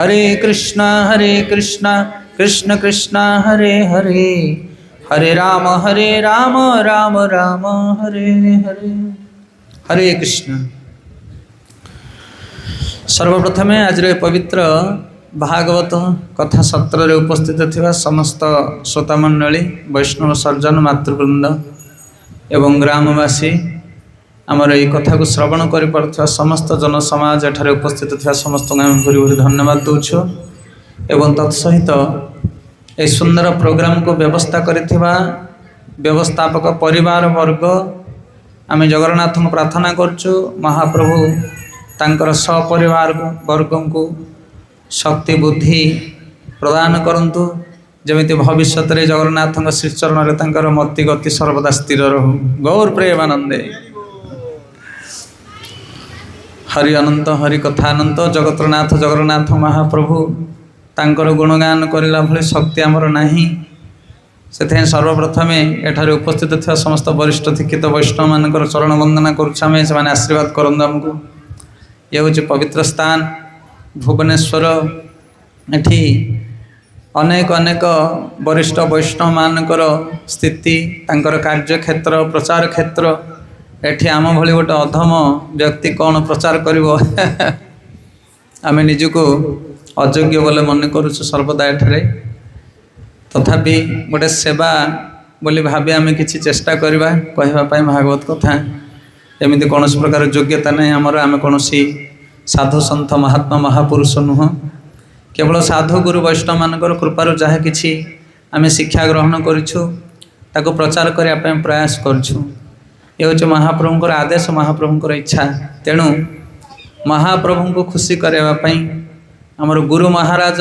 हरे कृष्णा कृष्ण कृष्ण हरे हरे, हरे राम राम राम हरे हरे। हरे कृष्ण। सर्वप्रथमे आज पवित्र भागवत कथा सत्र रे उपस्थित थिबा समस्त श्रोता मंडली, वैष्णव सर्जन मातृवृंद एवं ग्रामवासी, आमर ये कथा को श्रवण कर पार्थिबा समस्त जनसमाज, एठारे उपस्थित थिबा समस्त आम भूरी भूरी धन्यवाद दूछु। एवं तत्सहित ए सुंदर प्रोग्राम को व्यवस्था करिथिबा व्यवस्थापक परिवार वर्ग, आम जगन्नाथ को प्रार्थना करछु महाप्रभु तांकर सपरिवार वर्ग को शक्ति बुद्धि प्रदान करंतु, जमिति भविष्य रे जगन्नाथ श्रीचरण रे तांकर मति गति सर्वदा स्थिर रहु। गौर प्रेमानंदे। हरि अनंत हरि कथानंत जगतनाथ जगन्नाथ महाप्रभु तांकर गुणगान करला भली शक्ति आमर नाही। से सर्वप्रथमे एठारे उपस्थित थिबा समस्त वरिष्ठ दीक्षित वैष्णव मानकर चरण वंदना करुछामे, से माने आशीर्वाद करंद हमको। ये हूँ पवित्र स्थान भुवनेश्वर। एठी अनेक अनेक वरिष्ठ वैष्णव मानकर स्थिति, तांकर कार्य क्षेत्र प्रचार क्षेत्र। एठी आम भली गोटे अधम व्यक्ति कौन प्रचार करिवो आम निजको अयोग्य बोले मन करुछु सर्वदा एठारे। तथापि गोटे सेवा बोली भाबी आम किछि चेष्टा करिबा कहबा पई भागवत कथा। एमिति कौन प्रकार योग्यता नहीं आमर, आम कौन साधु सन्थ महात्मा महापुरुष नुह, केवल साधु गुरु वैष्णव मानकर कृपारु जहाँ किछि आम शिक्षा ग्रहण करिछु ताको प्रचार करने पे प्रयास करुछु। ये हूँ महाप्रभुंकर आदेश, महाप्रभुंकर इच्छा। तेणु महाप्रभु को खुशी करने आमर गुरु महाराज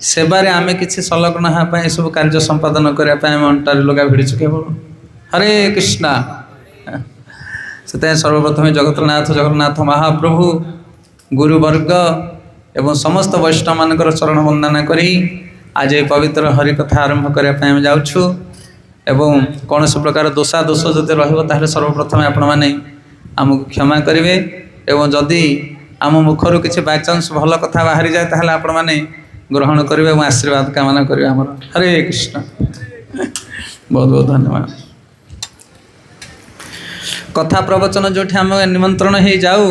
सेवारे आम किछि संलग्न हाँ सब कार्य संपादन करने आम अंटारे लगा भिड़ीचु केवल। हरे कृष्णा। से सर्वप्रथम जगतनाथ जगन्नाथ महाप्रभु गुरुवर्ग एवं समस्त वैष्णव मानकर चरण वंदना करी आज ये पवित्र हरिकथा आरंभ करने जाऊँ। एवं कौन से प्रकार दोषा दोष जदि रही सर्वप्रथम आपण मैंने आमको क्षमा करेंगे। एवं जदि आम मुखर किसी बायचान्स भल कथा बाहरी जाए ताहले आपण मैंने ग्रहण करेंगे और आशीर्वाद कामना करेंगे आमर। हरे कृष्ण। बहुत बहुत धन्यवाद। कथा प्रवचन जो आम निमंत्रण हो जाऊ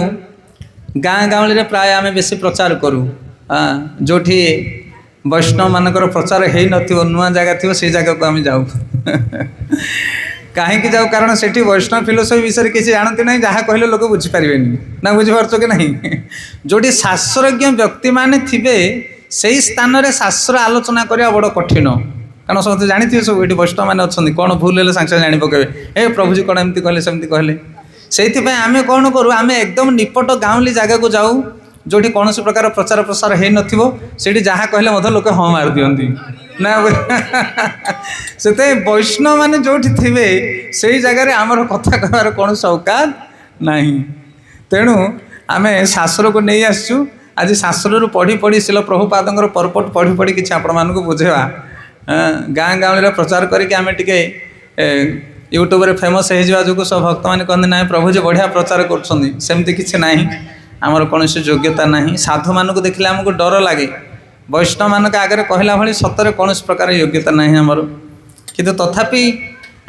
गाँ गाँवली रे प्राय आम बेसी प्रचार करूँ। जो वैष्णव मानकर प्रचार हो न नुआ जगह थी से जगह को आम जाऊ कहीं जाऊ, कारण से वैष्णव फिलोसफी विषय किसी जानती ना, जहाँ कहले लोक बुझीपारे ना, बुझीपार कि नहीं। जोटी शास्त्रज्ञ व्यक्ति माने थिबे से स्थान में शास्त्र आलोचना करवा बड़ कठिन, कारण समझते जानी सब ये वैष्णव मैंने अच्छा कौन भूल है सागे सागे जाणी पकेबे, ए प्रभुजी कौन एमती कहले सेमती कहले। से आम कौन करूँ, आम एकदम निपट गाँवली जगह को जाऊ जोटी कौन से प्रकार प्रचार प्रसार हो न जहाँ कहले मत लोक हाँ मार दियंती ना। से वैष्णव माने जोठी थिबे से जगह आमर कथा कहबार कौन औकात नहीं। तेणु आम शास्त्र को नहीं आसचु। आज शास्त्र पढ़ी पढ़ी शिल प्रभुपादर परपट पढ़ी पढ़ी किसी आपण मानक बुझेवा, गाँ गाँव प्रचार करके आम टे यूट्यूब रे फेमस हो जो सब भक्त मैंने कहते ना प्रभु जी बढ़िया प्रचार करमती किसी ना। आमर कौन योग्यता नहीं। साधु मानक देखिले आमको डर लगे, वैष्णव मानक आगे कहला भली सतरे कौन प्रकार योग्यता नहीं आमर। किंतु तथापि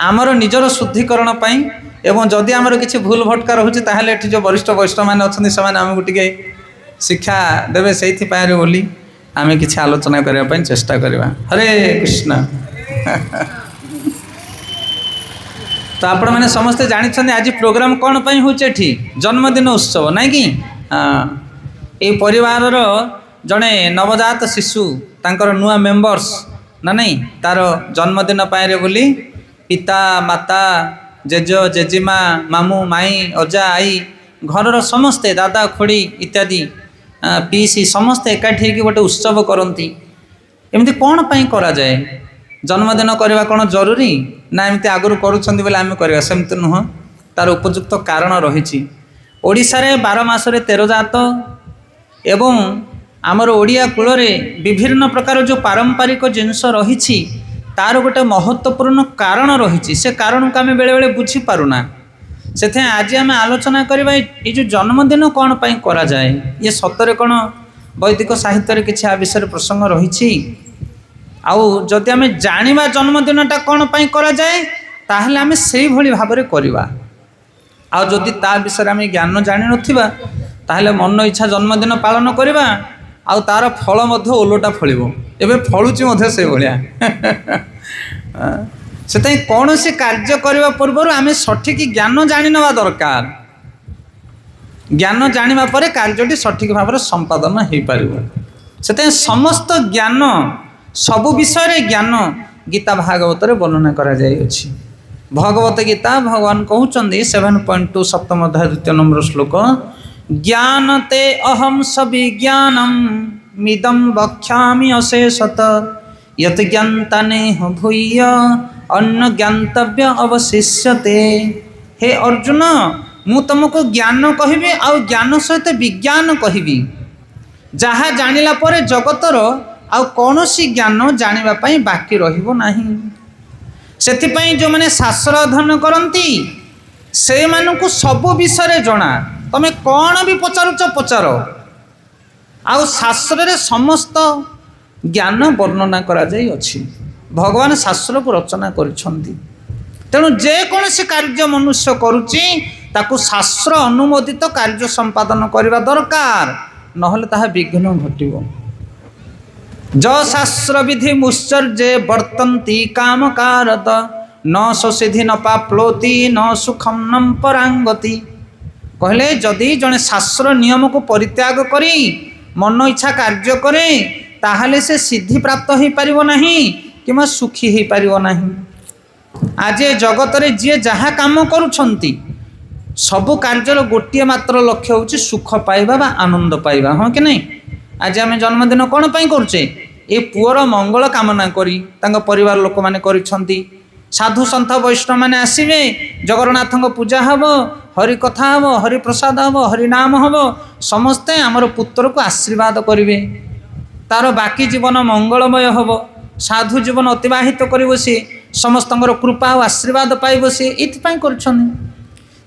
आमर निजर शुद्धिकरण पाई एवं जदि आमर किसी भूल भटका रोचे ताहले एठी जो वरिष्ठ वैष्णव मैंने अच्छा से आमको टिके शिक्षा देवे से बोली आम किसी आलोचना करने चेष्टा करवा। हरे कृष्ण। तो आपण मैंने समस्ते जानी आज प्रोग्राम कौन पाई होचे एठी जन्मदिन उत्सव नाई कि। ये परिवार जड़े नवजात शिशु तांकर नुआ मेंबर्स ना नहीं तार जन्मदिन पाए बोली पिता माता जेज जेजीमा मामू माई अजा आई घर समस्ते दादा खोड़ी इत्यादि पीसी समस्ते एकाठी होकर गोटे उत्सव करती। एमती कौन पाई करा जाए? जन्मदिन करवा कौन जरूरी ना एमती आगुरी करुँच बोले आम करवा सेमती नुह, तार उपयुक्त कारण रही। ओडिशा रे 12 मासरे 13 जात एवं आमर ओडिया कूल विभिन्न प्रकार जो पारंपरिक जिनस रही तार गोटे महत्वपूर्ण कारण रही। से कारण को आम बेले बेले बुझी पारुना। से आज आम आलोचना करवा ये जो जन्मदिन कौन पाई करा जाए, ये सतरे कौन वैदिक साहित्य किसी आ विषय प्रसंग रही। आउ जदि आम जाना जन्मदिनटा कौन पाई करा जाए ताहले आम से भाव में करवा। आउ जदि ता विषय आम ज्ञान जान नथिबा ताहले मन इच्छा जन्मदिन पालन करवा आउ तार फल मध्य ओलोटा फलिबो। एबे फलुची मध्य से भलिया से कौन सी कार्य करने पूर्व आम सठिक ज्ञान जानी नवा दरकार। ज्ञान जानिबा परे कार्यटी सठिक भाव में संपादन हो पार। से समस्त ज्ञान सबु विषय ज्ञान गीता भागवत वर्णना करा जाइछि। भगवत गीता भगवान कहउचंदी 7.2 सप्तम अध्याय 2 नंबर श्लोक ज्ञानते अहम सविज्ञानम मिदं वक्ष्यामि अशेषत यत ज्ञानताने भूय अन्न ज्ञातव्य अवशिष्यते। हे अर्जुन मु तुमको ज्ञान कहबी आउ ज्ञान सहित विज्ञान कहबी। जहाँ जानिला परे जगतर आउ कौनसी ज्ञान जानिबा पई बाकी रहिबो नाही। सेथिपई जो माने शास्त्र अध्ययन करंती से मानकु सब विषय जना। तमे कौन भी पचारुच पचार आउ शास्त्र रे समस्त ज्ञान वर्णना करा जाई अछि। भगवान शास्त्र को रचना करिसंती। तेणु जेकोसी कार्य मनुष्य करुची ताकू शास्त्र अनुमोदित कार्य संपादन करने दरकार नहले ताहा विघ्न घटिबो। ज शास्त्र विधि मुश्चर्ये वर्तन्ति काम कारत न ससिधि न पाप्लोति न सुखम न परांगति। कहले जदि जने शास्त्र नियम को परित्याग करी मन इच्छा कार्य करे ताहले से सिद्धि प्राप्त हो पारिबो नाही किमा सुखी हो पारिबो नाही। आज जगत रे जे जहा काम करुछंती सबु कार्यर गोटे मात्र लक्ष्य होची सुख पाइबा बा आनंद पाइबा। हाँ कि नहीं? आज आम जन्मदिन कौन पाई करुचे ए पुअर मंगल कामना करी तांको परिवार लोक माने करिछंती। साधु सन्थ वैष्णव माने आसिबे जगन्नाथ पूजा हब हरि कथा हब हरि प्रसाद हब हरि नाम हब समस्ते आमर पुत्र को आशीर्वाद करिवे तार बाकी जीवन मंगलमय हब साधु जीवन अतिबाहित करिवो सी समस्तଙ୍କର कृपा और आशीर्वाद पाइब सी एथिपाई करिछंती।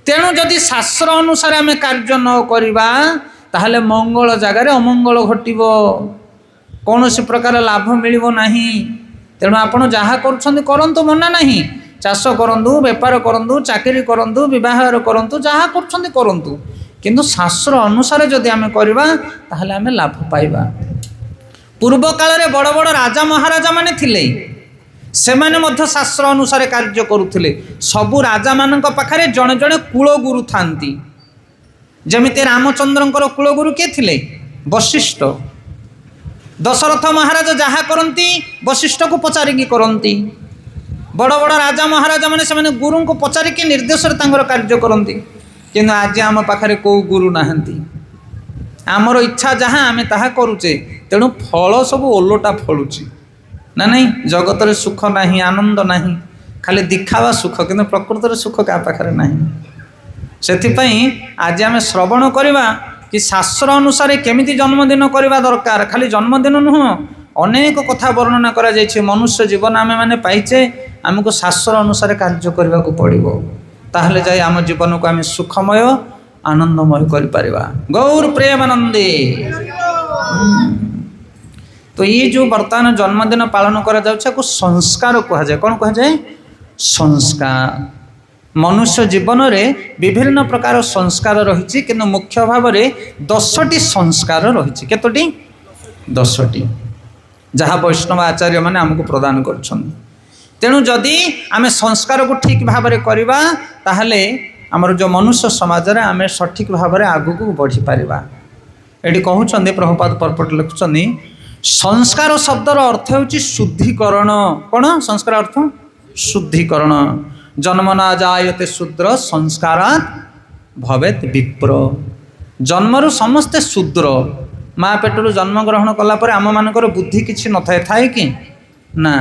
तेणु जदि शास्त्र अनुसार आम कार्य न करवा ताहले मंगल जगार अमंगल घटिबो कौन सी प्रकार लाभ मिलिबो नाही। तेणु आपण जहाँ करुछंती करंतु मना नाही। चाष करंतु बेपार करंतु चाकरी करंतु विवाह करंतु जहाँ करुछंती करंतु किंतु शास्त्र अनुसार जदि आम करवा ताहले आम लाभ पाइबा। पूर्व काल रे बड़ बड़ राजा महाराजा माने थिले सेमाने मध्य शास्त्र अनुसार कार्य करुथिले। सबु राजा मानक पाखरे जणे जणे कुलगुरु थांती। जमिते रामचंद्रंकर कुलगुरु के थिले वशिष्ठ। दशरथ महाराज जहाँ करती वशिष्ठ को पचारिकी करती। बड़ बड़ राजा महाराजा माने सेमाने गुरु को पचारिकी निर्देश कार्य करती। किंतु आज आम पाखरे को गुरु नाहंती। आमर इच्छा जहाँ आम ताहा करुचे तेणु फल सब ओलोटा फलुची ना नहीं। जगत रे सुख नहीं आनंद नहीं खाली दिखावा सुख किंतु प्रकृत सुख क्या पाखरे नहीं। सेथिपई आज आम श्रवण करवा कि शास्त्र अनुसार केमिति जन्मदिन करवा दरकार। खाली जन्मदिन नुह अनेक कथा वर्णना करा जायछि। मनुष्य जीवन आमे माने पाइचे आमको शास्त्र अनुसार कार्य करने को पड़ो ताहले जाय आम जीवन को आम सुखमय आनंदमय कर पारिबा। गौर प्रेमानंदे। तो ये जो वर्तमान जन्मदिन पालन करा जाउछ को संस्कार कहा जाए। कौन कहा जाए? संस्कार। मनुष्य जीवन में विभिन्न प्रकार संस्कार रही किंतु मुख्य भाव में 10टी संस्कार रही। केतोटी? 10टी जहाँ वैष्णव आचार्य माने हमको प्रदान कर। तेणु जदि आम संस्कार को ठीक भाव में करवा ताहले आमर जो मनुष्य समाज रे आम सठिक भाव में आगु को बढ़ी पारिबा। एटी कहउछन्ते प्रभुपाद पर्पट लिखुछन्ते संस्कार शब्दर अर्थ होची शुद्धिकरण। कौन संस्कार अर्थ? शुद्धिकरण। जन्मना जायते शूद्र संस्कारात् भवेत विप्र। जन्मरु समस्ते शूद्र। माँ पेटरू जन्म ग्रहण कला परे आम मानकर बुद्धि किछि नथाय थाए कि ना।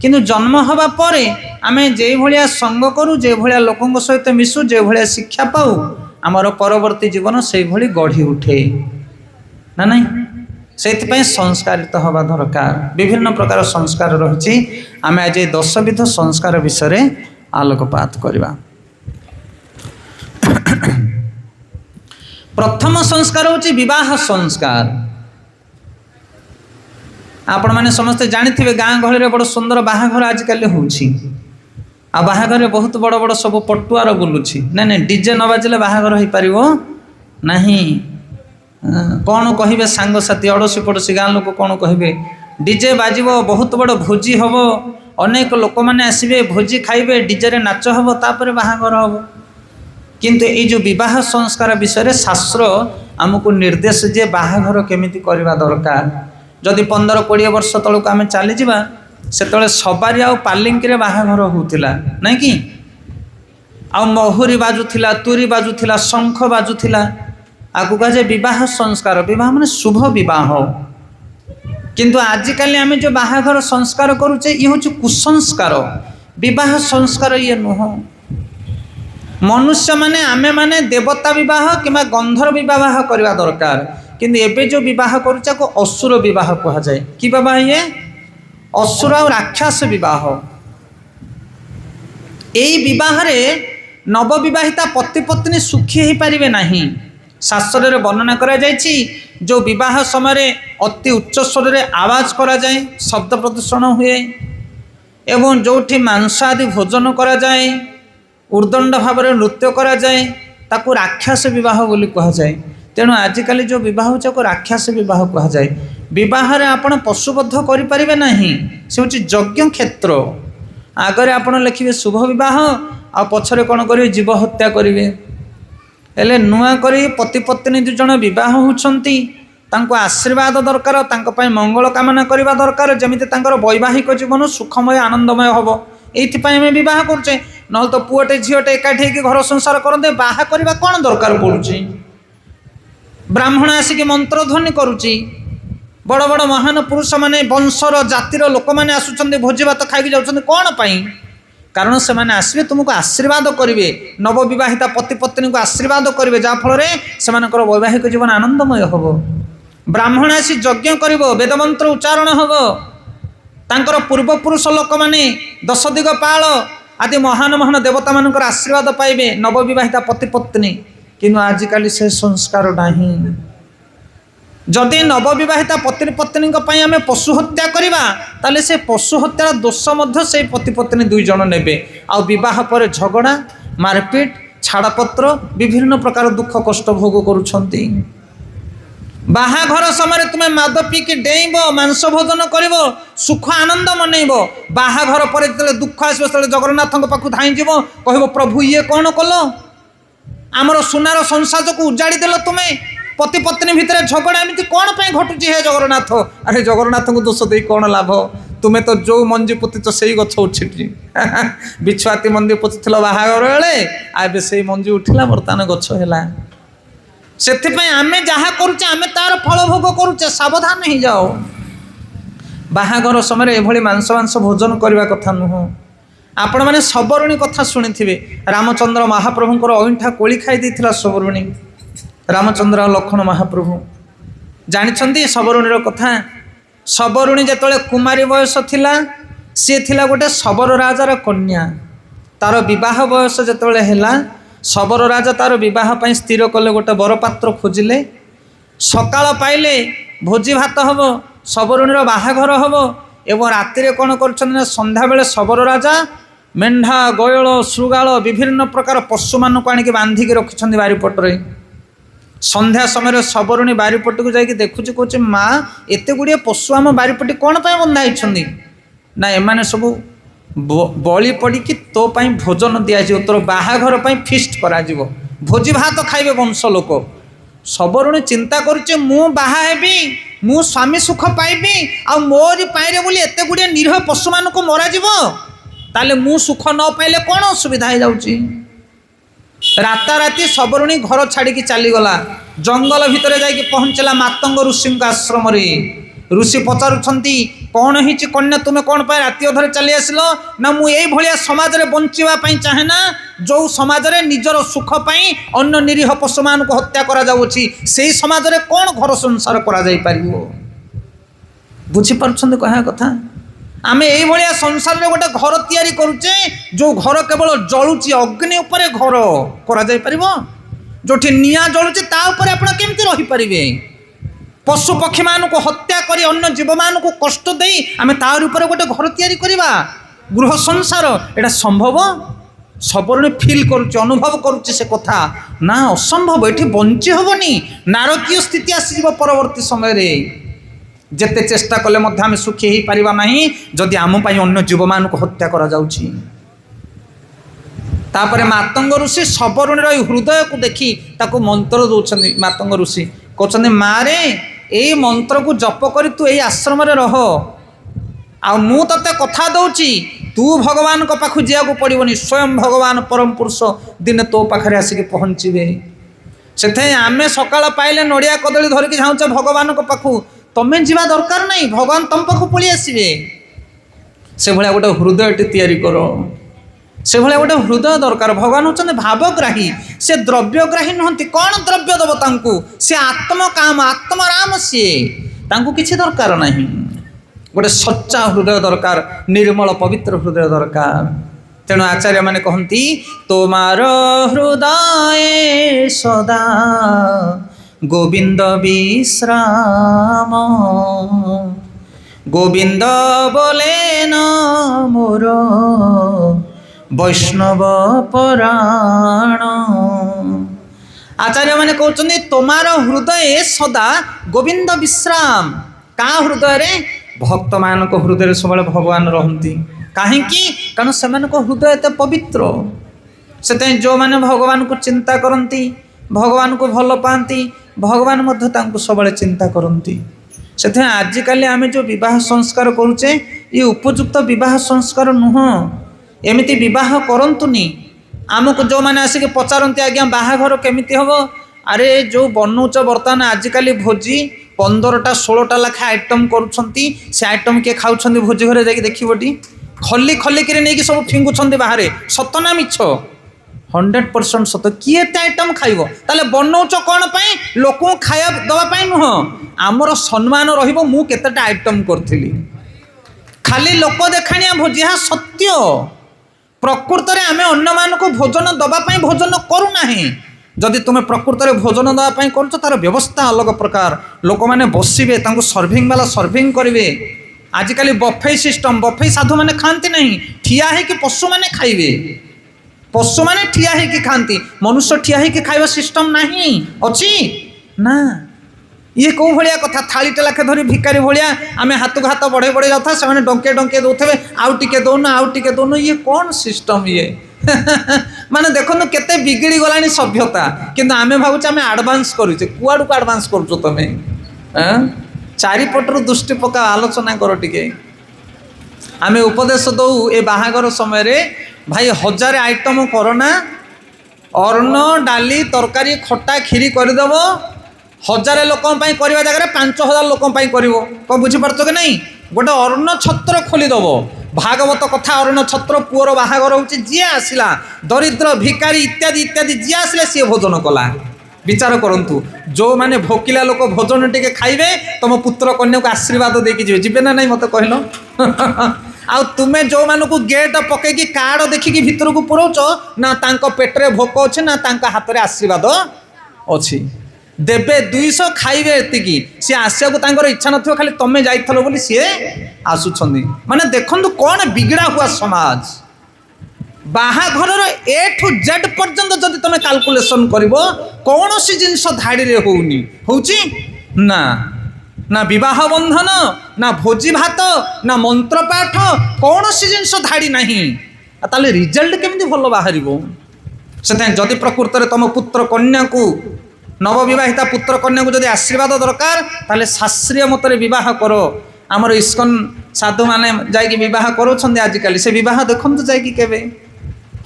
किंतु जन्म हवा परे आमे जे भलिया संग करू जे भलिया लोकंक सहित मिसु जे भलिया शिक्षा पाऊ आमर परवर्ती जीवन से भली गढ़ी उठे ना नहीं। से संस्कारित हवा दरकार। विभिन्न प्रकार संस्कार रही। आम आज 10 विध संस्कार विषय आलोकपात करवा। प्रथम संस्कार होची विवाह संस्कार। आपण मैंने समस्ते जानी गाँ गहली बड़ सुंदर बाहाघर आजिकल होउछि आ बाहाघर बहुत बड़ बड़ सब पटुआर बुलुछि नहीं डीजे न बाजिले बाहाघर हो पार नहीं कौन कहे सांगसाथी अड़ोसी पड़ोसी गाँ लोक कौन कहे डीजे बाजिब बहुत बड़ भोजी हम अनेक लोक मैंने आसबे भोजी खाइबे डीजे रे नाच हम तापर बाहाघर हम किंतु ये जो विवाह संस्कार विषय शास्त्र आमको निर्देश जे बाहाघर केमिति करबा दरकार जदि 15-20 वर्ष तलक आम चली जावा से सबारी आ पालिंकी बाहाघर होउथिला नहीं कि आ महुरी बाजुथिला तुरी बाजुथिला शंख बाजुथिला आगु कहे विवाह संस्कार विवाह माने शुभ विवाह किंतु आजिकल आम जो बाहाघर संस्कार करुचे ये हूँ कुसंस्कार विवाह संस्कार ये नुह मनुष्य माने आमे माने देवता विवाह किंवा गंधर्व विवाह करवा दरकार किंतु एबे जो विवाह करुचे को असुर विवाह कहा जाए कि बाबा ये असुर और राक्षस विवाह यही विवाह रे नवविवाहिता पति पत्नी सुखी हो पारिबे नहीं शास्त्र रे वर्णना करा जायछि जो विवाह समय अति उच्च स्वर रे आवाज करा जाए शब्द प्रदूषण हुए एवं जोठी मांस आदि भोजन करा जाए उर्दंड भाव में नृत्य करा जाए ताकू राक्षस विवाह बोली कहा जाए तेणु आजिकल जो विवाह को राक्षस विवाह कहा जाए विवाह रे आपण पशुबद्ध करि परिबे नहीं से होची यज्ञ क्षेत्र आगरे आपण लिखिबे शुभ विवाह आ पछरे कोन करिवे जीव हत्या करिवे एले नुआ करी पति पत्नी दु जण विवाह होउछंती तांको आशीर्वाद दरकार तांको पय मंगल कामना करिबा दरकार जेमिति तांकर वैवाहिक जीवन सुखमय आनंदमय हबो एइथिपाई आमे विवाह करछे नहल तो पुओटे झियोटे एकाठी के घर संसार करते बाहा करबा कोन दरकार पड़ुची ब्राह्मण आसिक मंत्र ध्वनि करुची बड़ बड़ महान पुरुष माने वंशर जातिर लोक मैंने आसुचंदी भोजी भात खाई जाउछंदी कोन पाई कारण से माने आसबे तुमको आशीर्वाद करिवे नवविवाहिता पति पत्नी को आशीर्वाद करिवे जा फल रे सेमानकर वैवाहिक जीवन आनंदमय हबो ब्राह्मण आसी यज्ञ करिवो वेद मंत्र उच्चारण हबो तांकर पूर्वपुरुष लोक माने 10 दिगपाल आदि महान महान देवता मानकर आशीर्वाद पाइबे नवविवाहिता पति पत्नी किंतु आजिकल से संस्कार नहीं जदि नवविवाहिता पति पत्नी आम पशु हत्या करवा ताले से पशु हत्यार दोष से पति पत्नी दुई जन नेबे आ विवाह पर झगड़ा मारपीट छाड़पत्र विभिन्न प्रकार दुख कष्ट भोग करुछंती बाहाघर समय तुम्हें माद पीकी डेइब मांस भोजन कर सुख आनंद मनइब बाहाघर पर दुख आसो जगन्नाथ पाखु धाईज कह प्रभु ये कौन कल आमर सुनार संसार को उजाड़ी देल तुम्हें पति पत्नी भितर झगड़ा एमती कौन घटुची हे जगन्नाथ अरे जगन्नाथ को दोष दे कौन लाभ तुम्हें तो जो मंजी पोति तो सही गछ उठी बिछुआती मंदी पोति बाहाघर बेले आबे से मंजी उठिला बर्तमान गछ है से आमे जहाँ करुचे आमे तार फल भोग करुचे सावधान ही जाओ बाहाघर समय एभली मांस मांस भोजन करने कथा नुह आपण मैंने सबरुणी कथा शुणी थे रामचंद्र महाप्रभुंर अइंठा कोली खाई देथिला सबरुणी रामचंद्र लक्ष्मण महाप्रभु जानी सबरुणीर कथा सबरुणी जेतले कुमारी बयस थिला सी थिला गोटे शबर राजार कन्या तार विवाह बयस जेतले हैला शबर राजा तार विवाह पाई स्थिर कले गोटे बरपात्र खोजिले सकाळ पाइले भोजी भात हम सबरुणीर बाहाघर हम एवं राति कौन कर संध्या बेले शबर राजा मेढ़ा गयल श्रुगाल विभिन्न प्रकार पशु मान को आणिक बांधिकी रखिंट बारिपटे संध्या समय सबरुणी बारिपट को जाकि देखुची कहे माँ एत गुड़े पशु आम बारिपटे कौन बंधाई ना एमाने सब बलि पड़ी तो पाई भोजन दिज्व तोर बाहाघर फिस्ट करा भोजी भात खाइबे वंश लोक सबरुणी चिंता करुचे मु बाहा हेबी मु स्वामी सुख पाइबी आ मोरी पाइरे बोली एत गुड़े निरीह पशु मान को मरा ताले मु सुख न पाइले कौन असुविधा हो जाउची राताराति सबरुणी घर छाड़ी चलीगला जंगल भितर जाकि पहुँचला मातंग ऋषि आश्रम ऋषि पचारुछंती कौन होइछि कन्या तुम्हें कौन पाए राति अधरे चली आसिल ना मु एई भलिया समाज रे बंचिबा पई चाहे ना जो समाज रे निजर सुख पई अन्य निरीह पशु मान को हत्या करा जाउछि सेही समाज रे कौन घर संसार करा जाई परिबो बुझी परछंदी कहा कथा आमे एई भलिया संसार रे गोटे घर तैयारी करूचे जो घर केवल जळुछि अग्नि उपरे घर करा जाई परिबो जोठी निया जळुछि ता उपरे आपण केमति रही परिबे पशु पक्षी मानक हत्या करी अन्य जीव मानक कष्ट दे आम तार ऊपर गोटे घर तैयारी करवा गृह संसार एटा संभव सबरे फिल करुच्चे अनुभव करुच्चे से कथा ना असंभव ये बंची हेनी नारकीय स्थिति आसीज परवर्ती समय रे जेते चेष्टा कले आम सुखी हो पारिबा नहीं जदि आम अन्य जीव मानक हत्या करा जाउछि। तापरे मातंग ऋषि सबरुणीर हृदय को देखी ताको मंत्र दौरान मातंग ऋषि कहते मारे यही मंत्र को जप कर तू यही आश्रम रह मु ते कथा दौची तू भगवान को पाखु जावाक पड़ोनी स्वयं भगवान परम पुरुष दिने तो पाखे आसिक पहुँचे से आम सकाल पाइले नड़िया कदली धरिकी जाऊे भगवान को पाखु तमें जीवा दरकार नहीं भगवान तुम पाखु पलि आसबे से भाया गोटे हृदय तैयारी कर से भाया गोटे हृदय दरकार भगवान होते भावग्राही से द्रव्यग्राही नुहति कौन द्रव्य दब तांकु से आत्मकाम आत्मराम सी तांकु किछि दरकार नहीं गोटे सच्चा हृदय दरकार निर्मल पवित्र हृदय दरकार। तेणु आचार्य माने कहती तोमार हृदय सदा गोविंद विश्राम गोविंद बोले न मोर वैष्णव पराण। आचार्य माने कहते तोमार हृदय सदा गोविंद विश्राम का हृदय रे भक्त मान हृदय सब भगवान रहती कहीं कारण से हृदय एत पवित्र से जो मैंने भगवान को चिंता करती भगवान को भल पाती भगवान सब चिंता करती से आजिकल आम जो विवाह संस्कार करुचे ये उपयुक्त विवाह संस्कार नुह एमती विवाह करतुनि आमको जो मैंने आसिक पचारती आज्ञा बाहाघर केमिति हम अरे जो बनौच बर्तमान आजिकल भोजी 15टा 16टा लाखा आइटम करुँच से आइटम किए खाऊँ भोजी घरे जाकि देखी खली खलिक नहीं सब फिंगुंट बाहर सत ना मिछ 100% सत किए आइटम खाइब ताले बनौच कौन पाई लोक खाया दवापाई नुह आमर सम्मान रहिबो मु केतेटा आइटम करथिली खाली लोक देखाणिया भोजी हाँ सत्य प्रकृत में आम अन्य मानक भोजन दवापाई भोजन करूना जदि तुम्हें प्रकृत में भोजन दवापाई कर तार व्यवस्था अलग प्रकार लोक मैंने बसवे सर्विंग वाला सर्विंग करेंगे आजिकल बफे सिस्टम बफे साधु मैंने खाती नहीं ठिया है कि पशु मैंने खाइबे पशु मैंने ठिया है कि खाती मनुष्य ठिया है कि खाइबा सिस्टम नहीं अच्छी ना ये कौ भाया कथा थालीटे लाखे धरी भिकारी भाया आम हाथ को हाथ बढ़े बढ़े जाता से डंके डंके दौथे आउ टे दौन आउ टे दौन ये कौन सिस्टम ये माने देखो केते बिगड़ी गलानी सभ्यता किंतु आमे भावुचे आमे एडवांस करूचे कुआडू को एडवांस करूचो तमे चारिपटर दृष्टि पका आलोचना करो टिके आमे उपदेश दऊ ए बाहागर समय रे भाई 1000 आइटम करना अन्न डाली तरकारी खट्टा खीरी करदेव 1000 लोक करवा जगह 5000 लोक करो कौन बुझीपार कि नहीं गोटे अन्न छत्र खोलीदेव भागवत कथा अर्ण छत्र पुअर बाहागर हो जी आसला दरिद्र भिकारी इत्यादि इत्यादि जी आसले सी भोजन कला विचार करंतु जो माने भोकिला लोक भोजन टिके खाइबे तुम पुत्र कन्या को आशीर्वाद देकी जीवे ना नहीं मत कहल आ तुमे जो मानक गेट पकईकी कार्ड देखिकी भितर को पुरोच ना तांको पेटरे भोक अच्छे ना तांको हाथ में आशीर्वाद अच्छी देवे 200 खाइबे एतिकी सी आसिया को तांकर इच्छा नथियो खाली तमे जाइथलो बोली सी आसुछंदी माने देखंतु कोन बिगड़ा हुआ समाज बाहाघर ए टू जेड पर्यंत जदि तमे कैलकुलेशन करिवो कौनसी जिनस धाड़ी रे होउनी होउची ना ना विवाह बंधन ना भोजी भात ना मंत्र पाठ कौनसी जिनस धाड़ी नहीं ताले रिजल्ट केमिति भलो बाहरिबो से जदि प्रकृत रे तम पुत्र कन्या को नवविवाहिता पुत्र कन्या को जदि आशीर्वाद दरकार ताले शास्त्रीय मतरे विवाह करो आमर इस्कन साधु माने जाइकी विवाह करोछन्ते आजिकल से विवाह देखंतु जाइकी केबे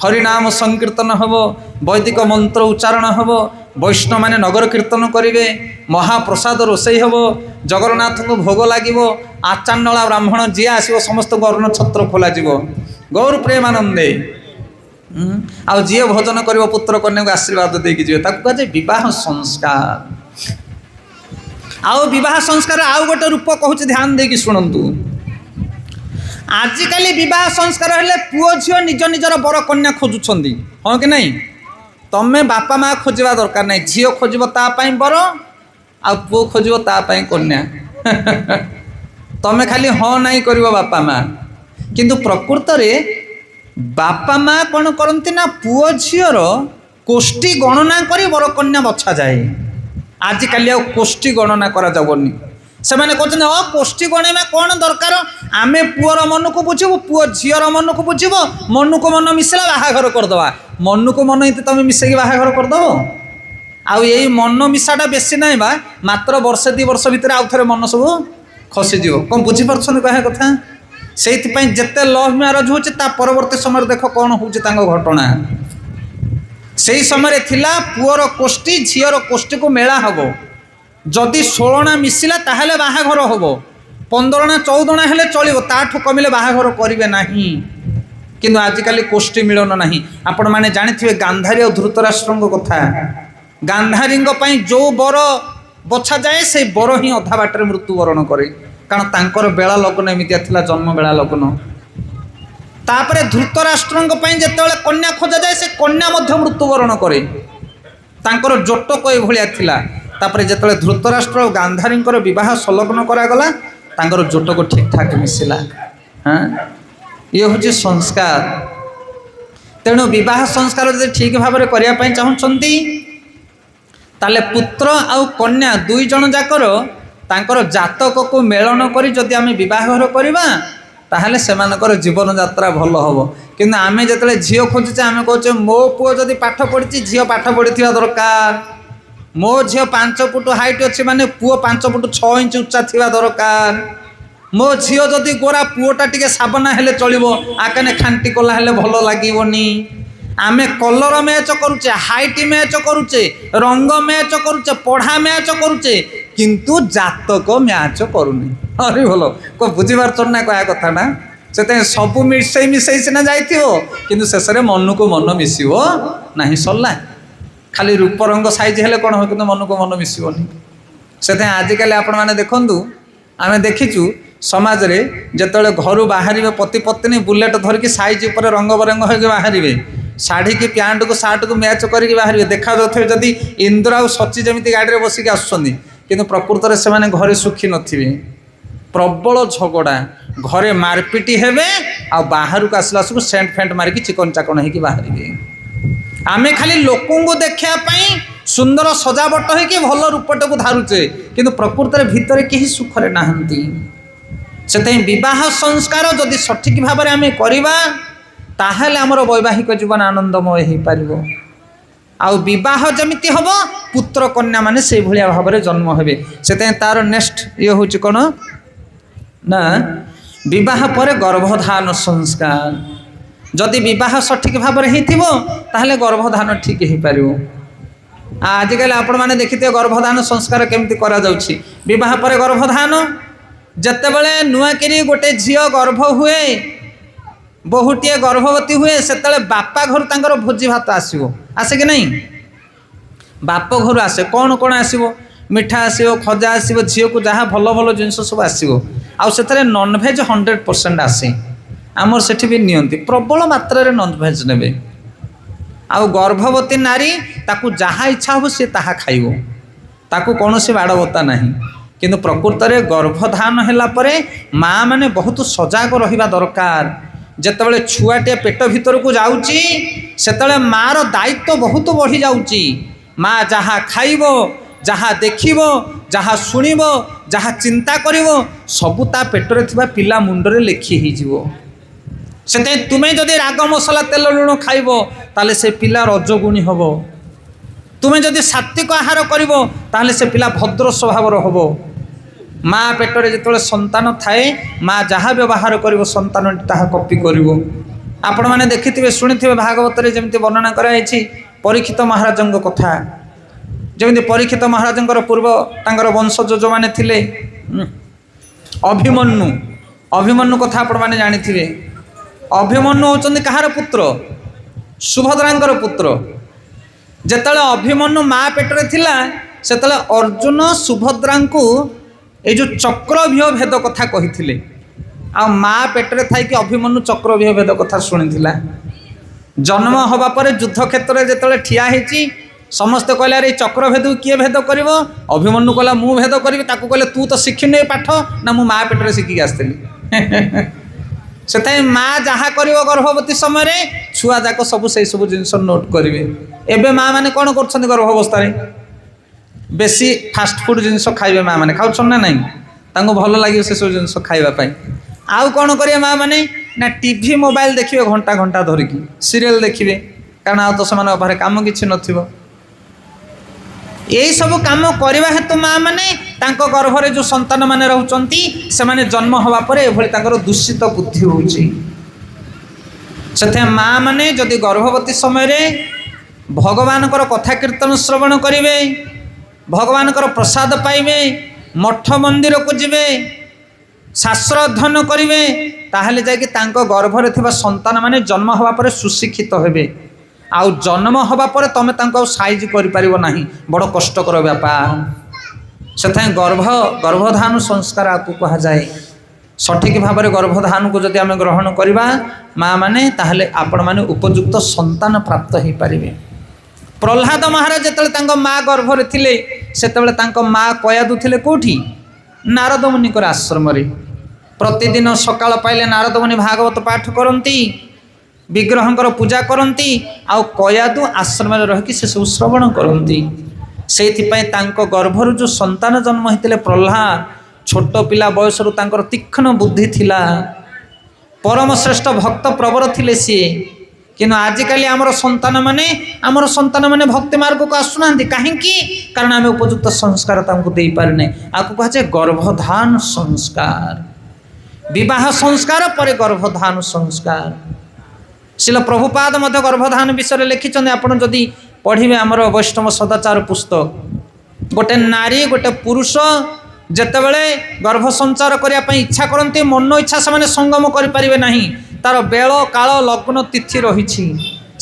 हरिनाम संकीर्तन हब वैदिक मंत्र उच्चारण हब वैष्णव माने नगर कीर्तन करेंगे महाप्रसाद रोषे हब जगन्नाथ को भोग लगे आचांडला ब्राह्मण जी आसो समस्त अर्ण छत्र खोल गौर प्रेमानंदे आ जी भोजन कर पुत्र कन्या को आशीर्वाद देकी जी कहुए विवाह संस्कार आउ विवाह संस्कार आउ गोटे रूप कहूँ ध्यान देकी शुणु आजिकल विवाह संस्कार हेले पुओ झील निज निजर बर कन्या खोजुंट हाँ कि नहीं तमें बापा माँ खोजा दरकार नहीं झील खोज बर आ पुओ खोजिबो ता पई कन्या तमे खाली हाँ नहीं कर बापा माँ किंतु प्रकृत रे बापा माँ कौन करती ना पुओ झीर कोष्ठी गणना कर बर कन्या बछा जाए। आजिकल आ कोष्ठी गणना करा जाबनी से मैंने कहते कोष्ठी गणना कौन दरकार आम पुअर मन को बुझू पुओ झीर मन को बुझब मन को मन मिसला बाहाघर करदे मन को मन ये तुम मिसेक बाहाघर करदेव आउ यही मन मिसाटा बेसी ना बा मात्र वर्षे 2 वर्ष भितर आउ थे मन सब खसीज कौन बुझीपार कह कथा से जिते लव मैरेज होता परवर्ती समय देख कौन हो घटना से समय थिला पुअर कोष्ठी झीर कोष्ठी को मेला हम जदि 16 मिसिला ताहले बाहाघर हम 15 14 हेले चलो ताठू कमिले बाहाघर करेंगे ना कि आजिकल कोष्ठी मिलन ना आपण मैंने जानी गांधारी और धृतराष्ट्र कथा गांधारी जो बर बछा जाए से बर ही अधा बाटर मृत्युवरण करे कारण तांकर बेला लग्न एमितिया थिला जन्म बेला लग्न तापरे धृतराष्ट्र जिते कन्या खोजा जाए से कन्या मृत्युवरण करे तांकर जोटक एभलिया थिला तापरे जिते धृतराष्ट्र और गांधारी बह संलग्न करागला तांकर जोटक ठीक ठाक मिसिला। हाँ ये हूँ संस्कार तेणु विवाह संस्कार जो ठीक भाव में करने चाहती ताले पुत्र आउ कन्या दुई जन जाकर तांकर जातक को मेलन करी जदि आमे विवाह करवा ताहले सेमानकर जीवन यात्रा भल हम कि आमे जिते झील खोजुचे आमे कहचे मो पुओ जदि पाठ पढ़ी झील पाठ पढ़ी दरकार मो झील 5 फुट हाइट अच्छे माने पुओ 5 फुट 6 इंच उच्चा थिबा दरकार मो झील जदि गोरा पुओटा टिके साबना हेले चलिबो आकाने खांटी कला हेले भल लागिबोनी आमे कलर मैच करुचे हाइट मैच करुचे रंग मैच करुचे पढ़ा मैच करुचे किंतु जातक मैच करूनी अरे भल को बुझीपार ना कह कथाटा से सब मिसई मिसई सीना जाइथिबो किंतु शेष में मन को मन मिसिबो नहीं सरला खाली रूप रंग साइज हेले कौन हो कि मन को मन मिसबनी से आजिकल आपण मैंने देखु आम देखीचु समाज रे जिते घर बाहर पति पत्नी बुलेट धरिकी साइज उपर रंग बरंग होकर बाहर शाढ़ी की पैंट को सार्ट को मैच करके बाहर देखा जाते जदि इंद्र आ सची जमी गाड़ी में बसिक आसुँच कि प्रकृत में से घरे सुखी नथिबे प्रबल झगड़ा घरे मारपिटी हेबे आ बाहर को आसला सब सेंट फेंट मारिकी चिकन चाकन होगी बाहर आमे खाली लोकों को देखापी सुंदर सजावट होगी भल रूपटे को धारुचे किंतु प्रकृत में भितर कहीं सुखरे नहांती से विवाह संस्कार जदि सठिक भाव में आम करवा ताहले आमर वैवाहिक जीवन आनंदमय हो पार आउ विवाह जमिति हम पुत्र कन्या माने से भलिया भाव में जन्म हेबे से तार नेक्स्ट ये हूँ कौन ना विवाह पर गर्भधान संस्कार जदि विवाह सठिक भाव में होता गर्भधान ठीक हो पार आजिकल आपण मैंने देखिए गर्भधान संस्कार केमती करा जाउछि विवाह पर गर्भधान जितेबले नुआकिरी गोटे झील गर्भ हुए बहुटीए गर्भवती हुए से बापा घर तांकर भोजी भात आसो आसे कि नहीं बाप घर आसे कौन कौन आसो मिठा आसो खजा आसो झील को जहाँ भल भल जिन सब आसो आउ नॉनभेज 100% आसे आमर सेठी भी नियंती प्रबल मात्रा रे नॉनभेज नेबे आउ गर्भवती नारी ताकू जहाँ इच्छा हो सी ताहा खाइबो ताकू कौन सी बाड़ बता नहीं किंतु प्रकृत में गर्भधान होला परे माँ माने बहुत सजग रहिबा दरकार जितेबाला छुआटे पेट भीतर को जाऊँगी से मार दायित्व बहुत बढ़ी जाऊँगी माँ जहाँ खाइब जहाँ देखिब जहाँ शुणव जहाँ चिंता करिवो सबू ता पेटरे थिबा पिला मुंडरे लेखि हो से तुम्हें जदि राग मसला तेल लुण खाइब ताले से पिला रजगुणी हम तुम्हें जदि सात्विक आहार करिवो ताले से पिला भद्र स्वभावर हम माँ पेटरे जिते संतान थाए माँ जहाँ व्यवहार कर संतान ताहा कॉपी कर आपण मैंने देखिथे शुणी भागवत जमी वर्णना कराई परीक्षित महाराज कथा जमी परीक्षित महाराज पूर्व तांकर वंशज जो मैंने थिले अभिमन्यु अभिमन्यु कथा आपण मैंने जानी अभिमन्यु होचंदी कहार पुत्र सुभद्रांकर पुत्र जेतले अभिमन्यु माँ पेटरे थिला सेतले अर्जुन सुभद्रा को ये जो चक्रव्यूह भेद कथा कही आ माँ पेटरे थी कि अभिमन्यु चक्रव्यूह भेद कथा शुणी जन्म हवा पर युद्ध क्षेत्र में जिते ठिया होती ସମସ୍ତେ କହିଲେ ଆରେ ଚକ୍ର ଭେଦକୁ କିଏ ଭେଦ କରିବ? ଅଭିମନ୍ୟୁ କହିଲା ମୁଁ ଭେଦ କରିବି। ତାକୁ କହିଲେ ତୁ ତ ଶିଖିନୁ ଏ ପାଠ। ନା ମୁଁ ମା ପେଟରେ ଶିଖିକି ଆସିଥିଲି। ସେଥିପାଇଁ ମା ଯାହା କରିବ ଗର୍ଭବତୀ ସମୟରେ ଛୁଆ ଯାକ ସବୁ ସେଇ ସବୁ ଜିନିଷ ନୋଟ୍ କରିବେ। ଏବେ ମା ମାନେ କ'ଣ କରୁଛନ୍ତି ଗର୍ଭାବସ୍ଥାରେ? ବେଶୀ ଫାଷ୍ଟ ଫୁଡ୍ ଜିନିଷ ଖାଇବେ ମା ମାନେ। ଖାଉଛନ୍ତି ନା ନାହିଁ? ତାଙ୍କୁ ଭଲ ଲାଗିବ ସେସବୁ ଜିନିଷ ଖାଇବା ପାଇଁ। ଆଉ କ'ଣ କରିବେ ମା ମାନେ? ନା ଟିଭି ମୋବାଇଲ ଦେଖିବେ ଘଣ୍ଟା ଘଣ୍ଟା ଧରିକି, ସିରିଏଲ ଦେଖିବେ। କାରଣ ଆଉ ତ ସେମାନଙ୍କ ପାଖରେ କାମ କିଛି ନଥିବ। ଏଇସବୁ କାମ କରିବା ହେତୁ ମା ମାନେ ତାଙ୍କ ଗର୍ଭରେ ଯେଉଁ ସନ୍ତାନ ମାନେ ରହୁଛନ୍ତି ସେମାନେ ଜନ୍ମ ହେବା ପରେ ଏଭଳି ତାଙ୍କର ଦୂଷିତ ବୁଦ୍ଧି ହେଉଛି। ସେଥିପାଇଁ ମା ମାନେ ଯଦି ଗର୍ଭବତୀ ସମୟରେ ଭଗବାନଙ୍କର କଥା କୀର୍ତ୍ତନ ଶ୍ରବଣ କରିବେ, ଭଗବାନଙ୍କର ପ୍ରସାଦ ପାଇବେ, ମଠ ମନ୍ଦିରକୁ ଯିବେ, ଶାସ୍ତ୍ର ଅଧ୍ୟୟନ କରିବେ, ତାହେଲେ ଯାଇକି ତାଙ୍କ ଗର୍ଭରେ ଥିବା ସନ୍ତାନ ମାନେ ଜନ୍ମ ହେବା ପରେ ସୁଶିକ୍ଷିତ ହେବେ। ଆଉ ଜନ୍ମ ହେବା ପରେ ତମେ ତାଙ୍କୁ ଆଉ ସାଇଜ କରିପାରିବ ନାହିଁ, ବଡ଼ କଷ୍ଟକର ବ୍ୟାପାର। ସେଥିପାଇଁ ଗର୍ଭଧାନ ସଂସ୍କାର ଆକୁ କୁହାଯାଏ। ସଠିକ୍ ଭାବରେ ଗର୍ଭଧାନକୁ ଯଦି ଆମେ ଗ୍ରହଣ କରିବା ମା ମାନେ, ତାହେଲେ ଆପଣମାନେ ଉପଯୁକ୍ତ ସନ୍ତାନ ପ୍ରାପ୍ତ ହୋଇପାରିବେ। ପ୍ରହ୍ଲାଦ ମହାରାଜ ଯେତେବେଳେ ତାଙ୍କ ମା ଗର୍ଭରେ ଥିଲେ ସେତେବେଳେ ତାଙ୍କ ମା କୟାଦୁ ଥିଲେ କେଉଁଠି? ନାରଦ ମୁନିଙ୍କର ଆଶ୍ରମରେ। ପ୍ରତିଦିନ ସକାଳ ପାଇଲେ ନାରଦ ମୁନି ଭାଗବତ ପାଠ କରନ୍ତି, ବିଗ୍ରହଙ୍କର ପୂଜା କରନ୍ତି, ଆଉ କୟାଦୁ ଆଶ୍ରମରେ ରହିକି ସେସବୁ ଶ୍ରବଣ କରନ୍ତି। ସେଇଥିପାଇଁ ତାଙ୍କ ଗର୍ଭରୁ ଯେଉଁ ସନ୍ତାନ ଜନ୍ମ ହୋଇଥିଲେ ପ୍ରହ୍ଲାଦ, ଛୋଟ ପିଲା ବୟସରୁ ତାଙ୍କର ତୀକ୍ଷ୍ଣ ବୁଦ୍ଧି ଥିଲା, ପରମ ଶ୍ରେଷ୍ଠ ଭକ୍ତ ପ୍ରବର ଥିଲେ ସିଏ। କିନ୍ତୁ ଆଜିକାଲି ଆମର ସନ୍ତାନମାନେ ଭକ୍ତି ମାର୍ଗକୁ ଆସୁନାହାନ୍ତି। କାହିଁକି? କାରଣ ଆମେ ଉପଯୁକ୍ତ ସଂସ୍କାର ତାଙ୍କୁ ଦେଇପାରିନେ। ଆକୁ କୁହାଯାଏ ଗର୍ଭଧାନ ସଂସ୍କାର। ବିବାହ ସଂସ୍କାର ପରେ ଗର୍ଭଧାନ ସଂସ୍କାର। ଶ୍ରୀଲ ପ୍ରଭୁପାଦ ମଧ୍ୟ ଗର୍ଭଧାନ ବିଷୟରେ ଲେଖିଛନ୍ତି। ଆପଣ ଯଦି ପଢ଼ିବେ ଆମର ବୈଷ୍ଣବ ସଦାଚାର ପୁସ୍ତକ, ଗୋଟେ ନାରୀ ଗୋଟେ ପୁରୁଷ ଯେତେବେଳେ ଗର୍ଭ ସଞ୍ଚାର କରିବା ପାଇଁ ଇଚ୍ଛା କରନ୍ତି, ମନ ଇଚ୍ଛା ସେମାନେ ସଙ୍ଗମ କରିପାରିବେ ନାହିଁ। ତାର ବେଳ କାଳ ଲଗ୍ନ ତିଥି ରହିଛି,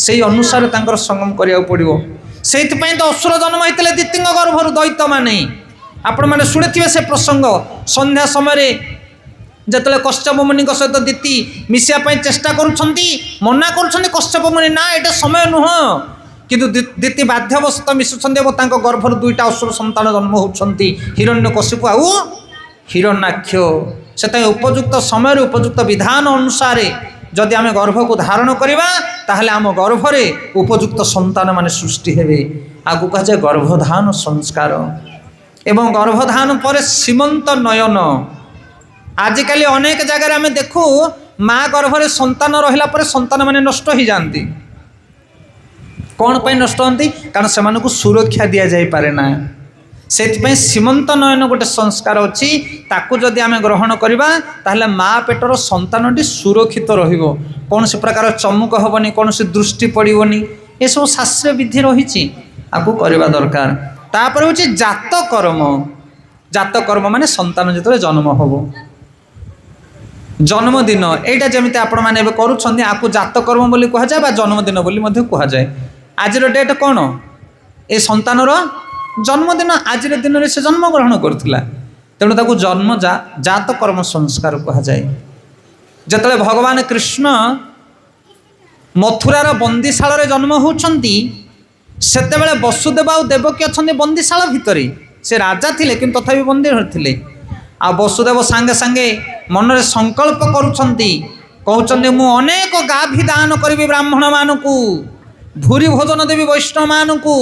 ସେଇ ଅନୁସାରେ ତାଙ୍କର ସଙ୍ଗମ କରିବାକୁ ପଡ଼ିବ। ସେଇଥିପାଇଁ ତ ଅସୁର ଜନ୍ମ ହୋଇଥିଲେ ଦିତିଙ୍କ ଗର୍ଭରୁ, ଦୈତ୍ୟମାନେ। ଆପଣମାନେ ଶୁଣିଥିବେ ସେ ପ୍ରସଙ୍ଗ। ସନ୍ଧ୍ୟା ସମୟରେ ଯେତେବେଳେ କଶ୍ୟପ ମୁନିଙ୍କ ସହିତ ଦିତି ମିଶିବା ପାଇଁ ଚେଷ୍ଟା କରୁଛନ୍ତି, ମନା କରୁଛନ୍ତି କଶ୍ୟପ ମୁନି, ନା ଏଇଟା ସମୟ ନୁହଁ। କିନ୍ତୁ ଦିତି ବାଧ୍ୟବଶତଃ ମିଶୁଛନ୍ତି ଏବଂ ତାଙ୍କ ଗର୍ଭରୁ ଦୁଇଟା ଅସୁର ସନ୍ତାନ ଜନ୍ମ ହେଉଛନ୍ତି, ହିରଣ୍ୟକଶିପୁ ଆଉ ହିରଣ୍ୟାକ୍ଷ। ସେଥିପାଇଁ ଉପଯୁକ୍ତ ସମୟରେ ଉପଯୁକ୍ତ ବିଧାନ ଅନୁସାରେ ଯଦି ଆମେ ଗର୍ଭକୁ ଧାରଣ କରିବା ତାହେଲେ ଆମ ଗର୍ଭରେ ଉପଯୁକ୍ତ ସନ୍ତାନ ମାନେ ସୃଷ୍ଟି ହେବେ। ଆଗକୁ କୁହାଯାଏ ଗର୍ଭଧାନ ସଂସ୍କାର। ଏବଂ ଗର୍ଭଧାନ ପରେ ସୀମନ୍ତ ନୟନ। ଆଜିକାଲି ଅନେକ ଜାଗାରେ ଆମେ ଦେଖୁ ମା ଗର୍ଭରେ ସନ୍ତାନ ରହିଲା ପରେ ସନ୍ତାନ ମାନେ ନଷ୍ଟ ହୋଇଯାଆନ୍ତି। କ'ଣ ପାଇଁ ନଷ୍ଟ ହୁଅନ୍ତି? କାରଣ ସେମାନଙ୍କୁ ସୁରକ୍ଷା ଦିଆଯାଇପାରେ ନା। ସେଥିପାଇଁ ସୀମନ୍ତ ନୟନ ଗୋଟେ ସଂସ୍କାର ଅଛି। ତାକୁ ଯଦି ଆମେ ଗ୍ରହଣ କରିବା ତାହେଲେ ମା ପେଟର ସନ୍ତାନଟି ସୁରକ୍ଷିତ ରହିବ, କୌଣସି ପ୍ରକାର ଚମୁକ ହେବନି, କୌଣସି ଦୃଷ୍ଟି ପଡ଼ିବନି। ଏସବୁ ଶାସ୍ତ୍ରୀୟ ବିଧି ରହିଛି, ଆକୁ କରିବା ଦରକାର। ତାପରେ ହେଉଛି ଜାତକର୍ମ। ଜାତକର୍ମ ମାନେ ସନ୍ତାନ ଯେତେବେଳେ ଜନ୍ମ ହେବ, ଜନ୍ମଦିନ, ଏଇଟା ଯେମିତି ଆପଣମାନେ ଏବେ କରୁଛନ୍ତି ଆକୁ ଜାତକର୍ମ ବୋଲି କୁହାଯାଏ ବା ଜନ୍ମଦିନ ବୋଲି ମଧ୍ୟ କୁହାଯାଏ। ଆଜିର ଡେଟ୍ କ'ଣ? ଏ ସନ୍ତାନର ଜନ୍ମଦିନ। ଆଜିର ଦିନରେ ସେ ଜନ୍ମଗ୍ରହଣ କରୁଥିଲା, ତେଣୁ ତାକୁ ଜାତକର୍ମ ସଂସ୍କାର କୁହାଯାଏ। ଯେତେବେଳେ ଭଗବାନ କୃଷ୍ଣ ମଥୁରାର ବନ୍ଦିଶାଳରେ ଜନ୍ମ ହେଉଛନ୍ତି ସେତେବେଳେ ବସୁଦେବ ଆଉ ଦେବକୀ ଅଛନ୍ତି ବନ୍ଦିଶାଳ ଭିତରେ। ସେ ରାଜା ଥିଲେ କିନ୍ତୁ ତଥାପି ବନ୍ଦୀ ଥିଲେ। ଆଉ ବସୁଦେବ ସାଙ୍ଗେ ସାଙ୍ଗେ ମନରେ ସଂକଳ୍ପ କରୁଛନ୍ତି, କହୁଛନ୍ତି ମୁଁ ଅନେକ ଗାଭୀ ଦାନ କରିବି ବ୍ରାହ୍ମଣମାନଙ୍କୁ, ଭୂରି ଭୋଜନ ଦେବି ବୈଷ୍ଣବମାନଙ୍କୁ।